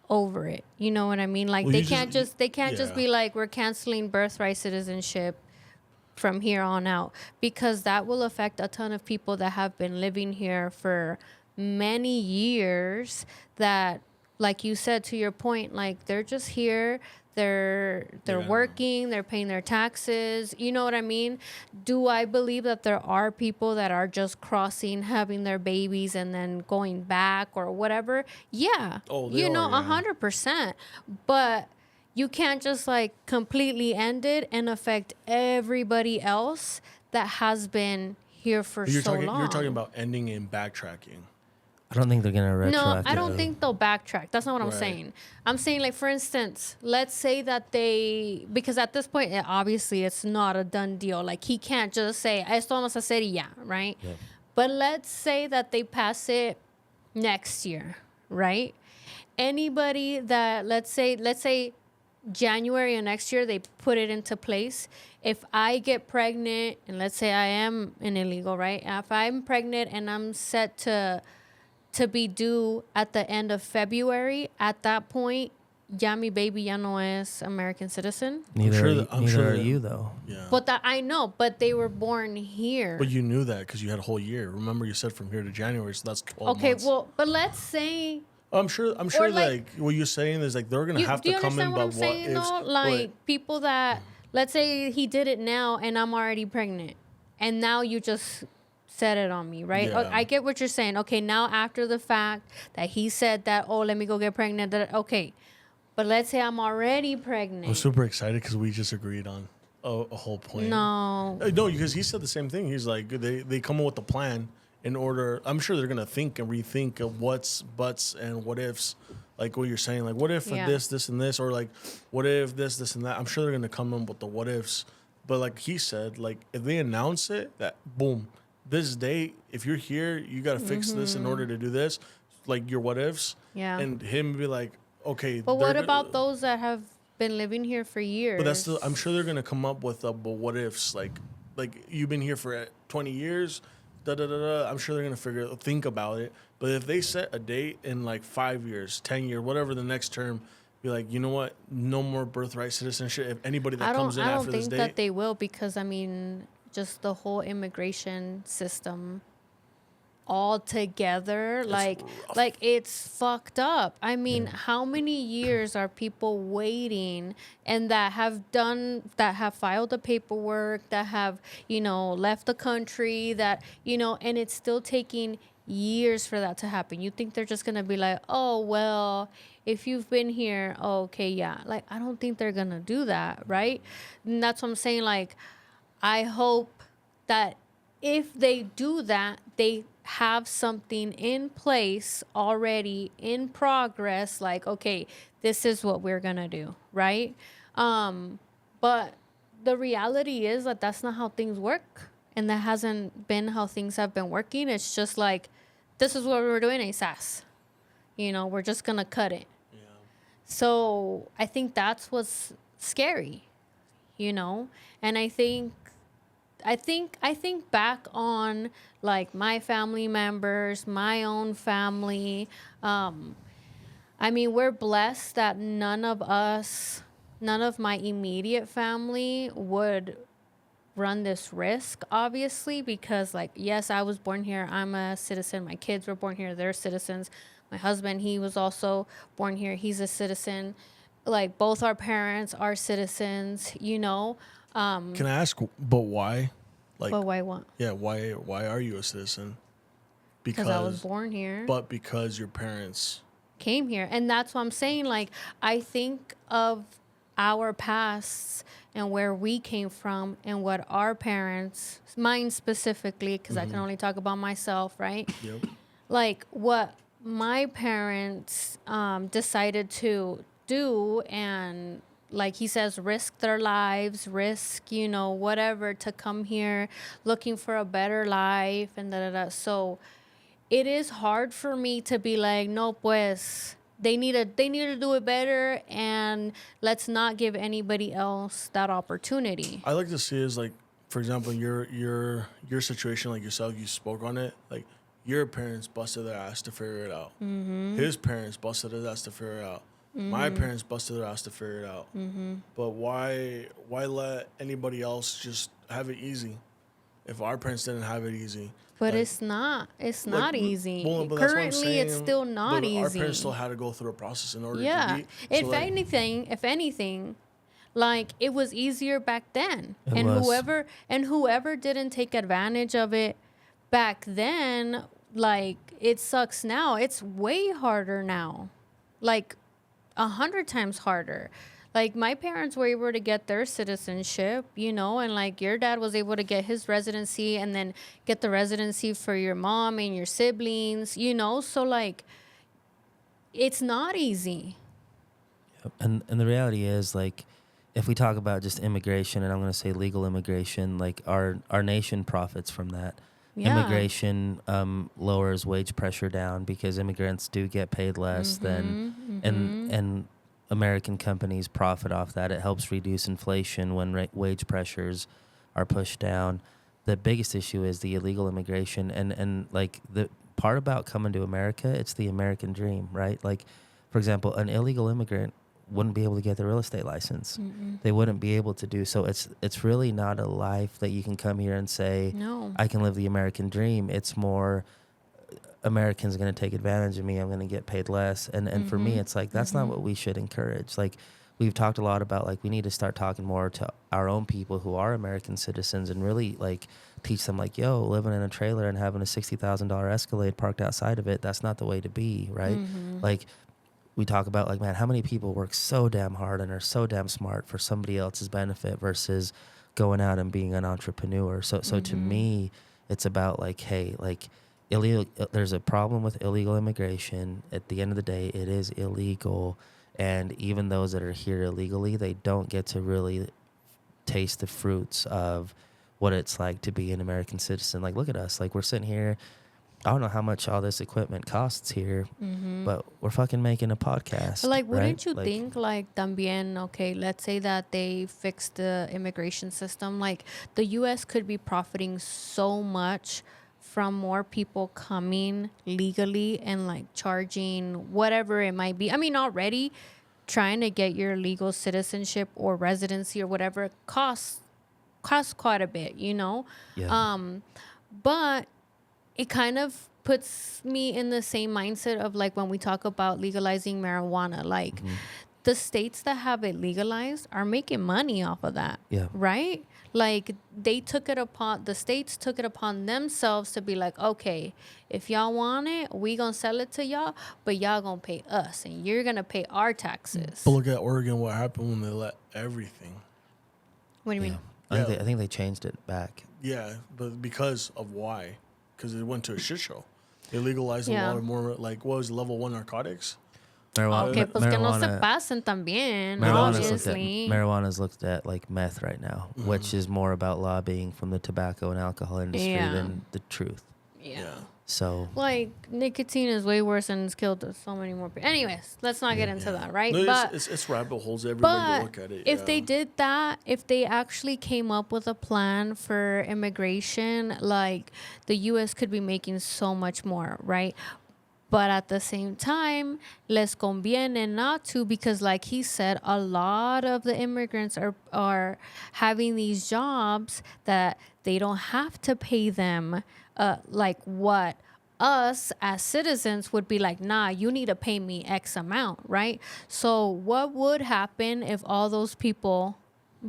Speaker 2: over it. You know what I mean? Like,
Speaker 3: Well,
Speaker 2: they
Speaker 3: you
Speaker 2: can't just
Speaker 3: yeah.
Speaker 2: be like, we're canceling birthright citizenship from here on out, because that will affect a ton of people that have been living here for many years that, like you said, to your point, like, they're just here, they're
Speaker 3: Yeah.
Speaker 2: working, they're paying their taxes, you know what I mean? Do I believe that there are people that are just crossing, having their babies and then going back or whatever? Yeah.
Speaker 3: Oh, they
Speaker 2: you know,
Speaker 3: are, yeah.
Speaker 2: 100%. But you can't just like completely end it and affect everybody else that has been here for
Speaker 3: You're
Speaker 2: so
Speaker 3: talking.
Speaker 2: long.
Speaker 3: You're talking about ending and backtracking.
Speaker 1: I don't think they're gonna
Speaker 2: No,
Speaker 1: retroactively.
Speaker 2: I don't think they'll backtrack. That's not what I'm
Speaker 3: Right.
Speaker 2: saying. I'm saying, like, for instance, let's say that because at this point, obviously, it's not a done deal. Like, he can't just say, esto vamos a hacer y ya, right?
Speaker 1: Yeah.
Speaker 2: But let's say that they pass it next year, right? Anybody that, let's say January of next year, they put it into place. If I get pregnant, and let's say I am an illegal, right? If I'm pregnant and I'm set to be due at the end of February, at that point, ya mi baby ya no es American citizen.
Speaker 1: Neither
Speaker 3: sure
Speaker 1: are,
Speaker 3: that- I'm
Speaker 1: neither
Speaker 3: sure
Speaker 1: are
Speaker 3: that-
Speaker 1: you, though.
Speaker 3: Yeah.
Speaker 2: But that I know, but they were born here.
Speaker 3: But you knew that because you had a whole year. Remember, you said from here to January, so that's 12
Speaker 2: Okay,
Speaker 3: months.
Speaker 2: well, but let's say
Speaker 3: I'm sure.
Speaker 2: like-
Speaker 3: Like what you're saying is like they're gonna have
Speaker 2: do
Speaker 3: to
Speaker 2: you
Speaker 3: come in.
Speaker 2: understand what
Speaker 3: But
Speaker 2: I'm saying?
Speaker 3: what
Speaker 2: Though?
Speaker 3: if?
Speaker 2: Like, people that, let's say he did it now and I'm already pregnant, and now you just set it on me, right?
Speaker 3: Yeah.
Speaker 2: I get what you're saying. Okay, now after the fact that he said that, oh, let me go get pregnant. Okay, but let's say I'm already pregnant.
Speaker 3: I'm super excited because we just agreed on a whole plan.
Speaker 2: No.
Speaker 3: No, because he said the same thing. He's like they come up with a plan in order. I'm sure they're gonna think and rethink of what's buts and what ifs. Like what you're saying, like what if
Speaker 2: Yeah.
Speaker 3: this, and this, or like what if this, and that. I'm sure they're gonna come up with the what ifs. But like he said, like if they announce it, that boom, this date, if you're here, you gotta fix this in order to do this. Like your what ifs.
Speaker 2: Yeah.
Speaker 3: And him be like, okay.
Speaker 2: But what
Speaker 3: they're-
Speaker 2: about those that have been living here for years?
Speaker 3: But that's still. I'm sure they're gonna come up with but what ifs. Like you've been here for 20 years. Da da da da. I'm sure they're gonna think about it. But if they set a date in like 5 years, 10 years, whatever the next term, be like, you know what? No more birthright citizenship. If anybody that comes in
Speaker 2: I don't
Speaker 3: after this
Speaker 2: think
Speaker 3: date,
Speaker 2: that they will, because I mean, just the whole immigration system all together, like it's fucked up. I mean, how many years are people waiting and that have filed the paperwork, that have, left the country, that, and it's still taking years for that to happen. You think they're just gonna be like, oh well, if you've been here, oh, okay, yeah. Like, I don't think they're gonna do that, right? And that's what I'm saying. Like, I hope that if they do that, they have something in place already in progress. Like, okay, this is what we're gonna do, right? But the reality is that that's not how things work, and that hasn't been how things have been working. It's just like this is what we're doing, ASAS. You know, we're just going to cut it.
Speaker 3: Yeah.
Speaker 2: So I think that's what's scary, you know? And I think back on like my family members, my own family. I mean, we're blessed that none of my immediate family would run this risk, obviously, because like, yes, I was born here. I'm a citizen. My kids were born here. They're citizens. My husband, he was also born here. He's a citizen. Like both our parents are citizens, you know.
Speaker 3: Can I ask, but why? Like,
Speaker 2: But why what?
Speaker 3: yeah, why are you a citizen?
Speaker 2: Because I was born here.
Speaker 3: But because your parents
Speaker 2: Came here. And that's what I'm saying. Like, I think of our pasts and where we came from and what our parents, mine specifically, because I can only talk about myself, right?
Speaker 3: Yep.
Speaker 2: Like, what my parents decided to do, and like he says, risk their lives, risk, you know, whatever, to come here looking for a better life and da da da. So it is hard for me to be like, no, pues they need to do it better, and let's not give anybody else that opportunity.
Speaker 3: I like to see is like, for example, your situation, like yourself, you spoke on it. Like your parents busted their ass to figure it out. His parents busted their ass to figure it out. My parents busted their ass to figure it out. But why let anybody else just have it easy? If our parents didn't have it easy.
Speaker 2: But
Speaker 3: like,
Speaker 2: it's not easy.
Speaker 3: Well, but that's what I'm
Speaker 2: Currently, it's
Speaker 3: saying,
Speaker 2: still not
Speaker 3: but
Speaker 2: easy.
Speaker 3: Our parents still had to go through a process in order to
Speaker 2: Yeah.
Speaker 3: be.
Speaker 2: If anything, like it was easier back then.
Speaker 1: It
Speaker 2: And
Speaker 1: was.
Speaker 2: whoever didn't take advantage of it back then, like it sucks now. It's way harder now. Like 100 times harder. Like my parents were able to get their citizenship, you know, and like your dad was able to get his residency and then get the residency for your mom and your siblings, you know. So like it's not easy.
Speaker 1: And the reality is, like, if we talk about just immigration, and I'm going to say legal immigration, like our nation profits from that.
Speaker 2: Yeah.
Speaker 1: Immigration lowers wage pressure down because immigrants do get paid less than, and American companies profit off that. It helps reduce inflation when wage pressures are pushed down. The biggest issue is the illegal immigration, and like the part about coming to America, it's the American dream, right? Like, for example, an illegal immigrant wouldn't be able to get their real estate license. They wouldn't be able to do so. It's really not a life that you can come here and say,
Speaker 2: No.
Speaker 1: I can live the American dream. It's more Americans are going to take advantage of me. I'm going to get paid less. And for me, it's like, that's not what we should encourage. Like, we've talked a lot about, like, we need to start talking more to our own people who are American citizens and really, like, teach them, like, yo, living in a trailer and having a $60,000 Escalade parked outside of it, that's not the way to be, right? Like, we talk about, like, man, how many people work so damn hard and are so damn smart for somebody else's benefit versus going out and being an entrepreneur. So to me, it's about, like, hey, like, there's a problem with illegal immigration. At the end of the day, it is illegal. And even those that are here illegally, they don't get to really taste the fruits of what it's like to be an American citizen. Like, look at us. Like, we're sitting here. I don't know how much all this equipment costs here, but we're fucking making a podcast.
Speaker 2: But like, wouldn't
Speaker 1: right?
Speaker 2: you
Speaker 1: Like,
Speaker 2: think, like, también, okay, let's say that they fix the immigration system. Like, the U.S. could be profiting so much from more people coming legally and, like, charging whatever it might be. I mean, already trying to get your legal citizenship or residency or whatever costs quite a bit, you know?
Speaker 1: Yeah.
Speaker 2: But it kind of puts me in the same mindset of, like, when we talk about legalizing marijuana, like the states that have it legalized are making money off of that.
Speaker 1: Yeah.
Speaker 2: Right? Like the states took it upon themselves to be like, okay, if y'all want it, we gonna sell it to y'all, but y'all gonna pay us and you're gonna pay our taxes.
Speaker 3: But look at Oregon, what happened when they let everything.
Speaker 2: What do you mean?
Speaker 1: I
Speaker 3: Yeah.
Speaker 1: think they changed it back.
Speaker 3: Yeah, but because of why? Because it went to a shit show. They legalized
Speaker 2: Yeah.
Speaker 3: a lot more, like, what was it, level 1 narcotics?
Speaker 2: Okay, pues que no se pasen también, obviously.
Speaker 1: Marijuana's looked at like meth right now, which is more about lobbying from the tobacco and alcohol industry
Speaker 2: Yeah.
Speaker 1: than the truth.
Speaker 2: Yeah.
Speaker 1: So
Speaker 2: Like, nicotine is way worse and it's killed so many more people. Anyways, let's not get into that, right?
Speaker 3: No,
Speaker 2: but
Speaker 3: it's rabbit holes every way you look at it.
Speaker 2: if they did that, if they actually came up with a plan for immigration, like, the U.S. could be making so much more, right? But at the same time, les conviene not to, because like he said, a lot of the immigrants are having these jobs that they don't have to pay them like what us as citizens would be like, nah, you need to pay me X amount, right? So what would happen if all those people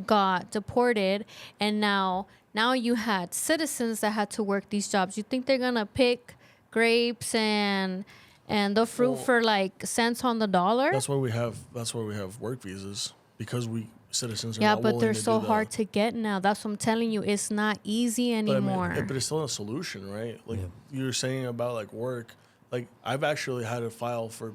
Speaker 2: got deported and now you had citizens that had to work these jobs? You think they're gonna pick grapes and the fruit for like cents on the dollar?
Speaker 3: That's why we have work visas, because we citizens are
Speaker 2: Yeah,
Speaker 3: not
Speaker 2: but
Speaker 3: willing
Speaker 2: they're
Speaker 3: to
Speaker 2: so
Speaker 3: do
Speaker 2: hard
Speaker 3: that.
Speaker 2: to get now. That's what I'm telling you. It's not easy anymore.
Speaker 3: But it's still a solution, right? Like you were saying about like work. Like I've actually had to file for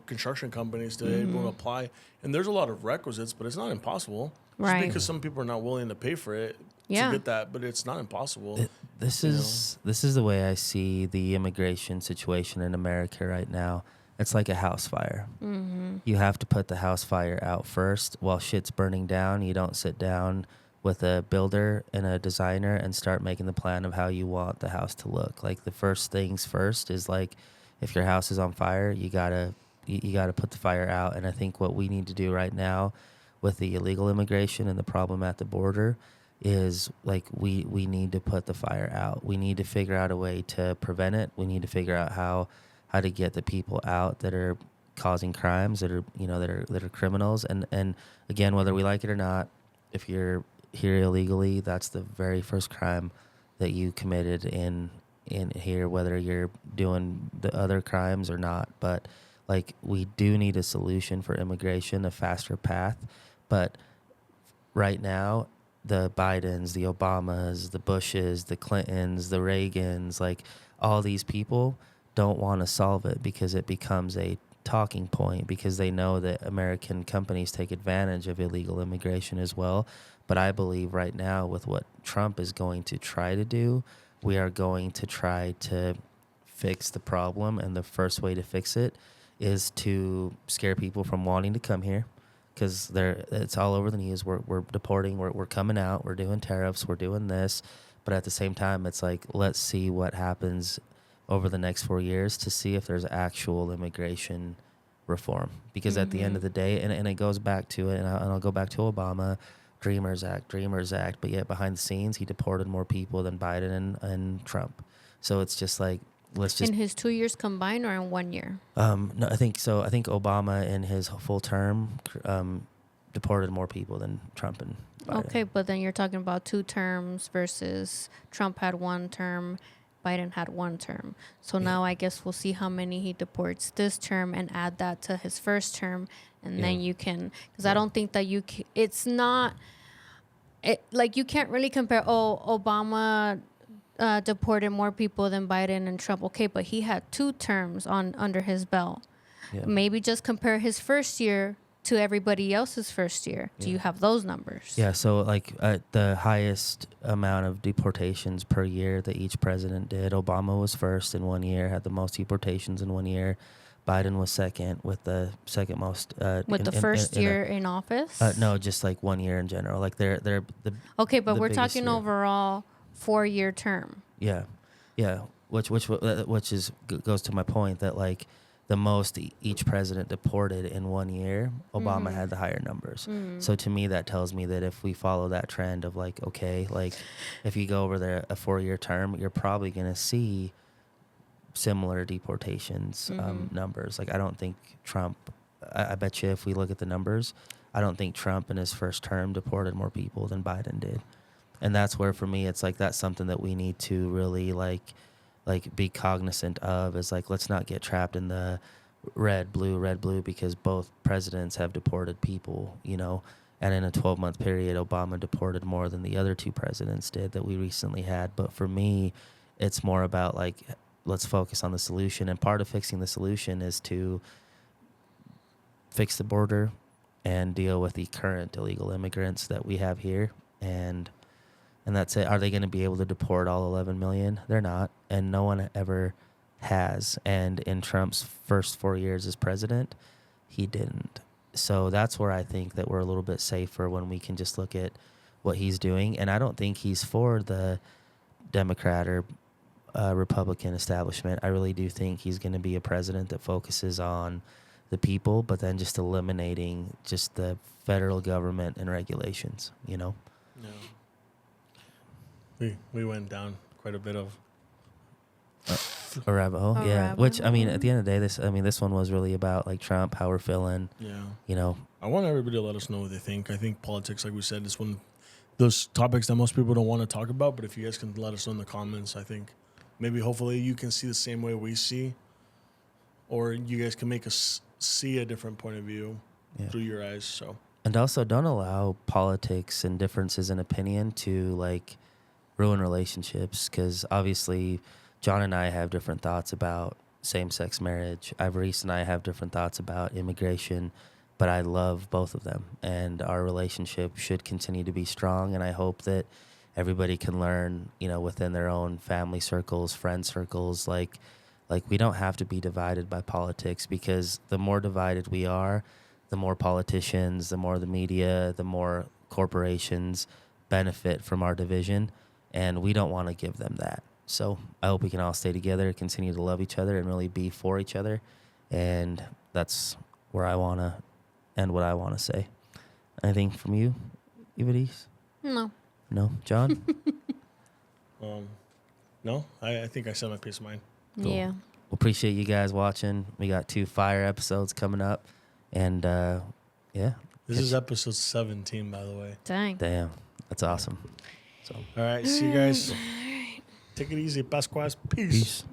Speaker 3: construction companies to
Speaker 2: Mm-hmm.
Speaker 3: able to apply, and there's a lot of requisites, but it's not impossible.
Speaker 2: Right.
Speaker 3: Just because some people are not willing to pay for it
Speaker 2: Yeah.
Speaker 3: to get that, but it's not impossible.
Speaker 1: this is the way I see the immigration situation in America right now. It's like a house fire.
Speaker 2: Mm-hmm.
Speaker 1: You have to put the house fire out first while shit's burning down. You don't sit down with a builder and a designer and start making the plan of how you want the house to look. Like, the first things first is, like, if your house is on fire, you gotta put the fire out. And I think what we need to do right now with the illegal immigration and the problem at the border is, like, we need to put the fire out. We need to figure out a way to prevent it. We need to figure out how to get the people out that are causing crimes, that are that are criminals. And again, whether we like it or not, if you're here illegally, that's the very first crime that you committed in here, whether you're doing the other crimes or not. But, like, we do need a solution for immigration, a faster path. But right now, the Bidens, the Obamas, the Bushes, the Clintons, the Reagans, like, all these people don't want to solve it because it becomes a talking point, because they know that American companies take advantage of illegal immigration as well. But I believe right now, with what Trump is going to try to do, we are going to try to fix the problem. And the first way to fix it is to scare people from wanting to come here, because it's all over the news. We're deporting, we're coming out, we're doing tariffs, we're doing this. But at the same time, it's like, let's see what happens over the next 4 years to see if there's actual immigration reform. Because at the end of the day, and it goes back to it, and I'll go back to Obama, Dreamers Act, but yet behind the scenes, he deported more people than Biden and Trump. So it's just like, let's just...
Speaker 2: In his 2 years combined or in 1 year?
Speaker 1: No, I think so. I think Obama in his full term deported more people than Trump and Biden.
Speaker 2: Okay, but then you're talking about 2 terms versus Trump had 1 term, Biden had 1 term. So now I guess we'll see how many he deports this term and add that to his first term. And then you can, because I don't think that it's not, like, you can't really compare, Obama deported more people than Biden and Trump. Okay, but he had 2 terms under his belt.
Speaker 1: Yeah.
Speaker 2: Maybe just compare his first year to everybody else's first year. Do you have those numbers?
Speaker 1: Yeah, so, like, the highest amount of deportations per year that each president did, Obama was first in 1 year, had the most deportations in 1 year. Biden was second with the second most.
Speaker 2: With the first year in office?
Speaker 1: No, just like 1 year in general. Like, they're the...
Speaker 2: Okay, but
Speaker 1: the
Speaker 2: we're
Speaker 1: biggest
Speaker 2: talking
Speaker 1: year.
Speaker 2: overall 4-year term.
Speaker 1: Yeah, which goes to my point that, like, the most each president deported in 1 year, Obama had the higher numbers. So to me, that tells me that if we follow that trend of, like, okay, like, if you go over there a 4-year term, you're probably going to see similar deportations numbers. Like, I don't think Trump, I bet you if we look at the numbers, I don't think Trump in his first term deported more people than Biden did. And that's where, for me, it's like, that's something that we need to really like be cognizant of, is like, let's not get trapped in the red, blue, because both presidents have deported people, and in a 12-month period, Obama deported more than the other 2 presidents did that we recently had. But for me, it's more about, like, let's focus on the solution. And part of fixing the solution is to fix the border and deal with the current illegal immigrants that we have here. And and that's it. Are they going to be able to deport all 11 million? They're not, and no one ever has. And in Trump's first 4 years as president, he didn't. So that's where I think that we're a little bit safer when we can just look at what he's doing. And I don't think he's for the Democrat or Republican establishment. I really do think he's going to be a president that focuses on the people, but then just eliminating just the federal government and regulations, you know?
Speaker 3: Yeah. We went down quite a bit of
Speaker 1: a rabbit hole.
Speaker 2: A
Speaker 1: Yeah.
Speaker 2: rabbit
Speaker 1: Which, I mean,
Speaker 2: hole.
Speaker 1: at the end of the day, this one was really about like Trump, how we're feeling,
Speaker 3: Yeah.
Speaker 1: you know?
Speaker 3: I want everybody to let us know what they think. I think politics, like we said, is one of those topics that most people don't want to talk about. But if you guys can let us know in the comments, I think maybe hopefully you can see the same way we see, or you guys can make us see a different point of view through your eyes. So,
Speaker 1: and also don't allow politics and differences in opinion to like ruin relationships, because obviously John and I have different thoughts about same-sex marriage. Reese and I have different thoughts about immigration, but I love both of them, and our relationship should continue to be strong. And I hope that everybody can learn, you know, within their own family circles, friend circles, like we don't have to be divided by politics, because the more divided we are, the more politicians, the more the media, the more corporations benefit from our division, and we don't want to give them that. So I hope we can all stay together, continue to love each other, and really be for each other. And that's where I want to end what I want to say. Anything from you, Ivadis?
Speaker 2: No.
Speaker 1: No? John?
Speaker 3: no, I think I said my piece of mind.
Speaker 1: Cool.
Speaker 2: Yeah.
Speaker 1: Well, appreciate you guys watching. We got 2 fire episodes coming up. And, yeah.
Speaker 3: This is episode 17, by the way.
Speaker 2: Dang.
Speaker 1: Damn. That's awesome. So,
Speaker 3: All right, see you guys. Take it easy, Pasquas. Peace.
Speaker 1: peace.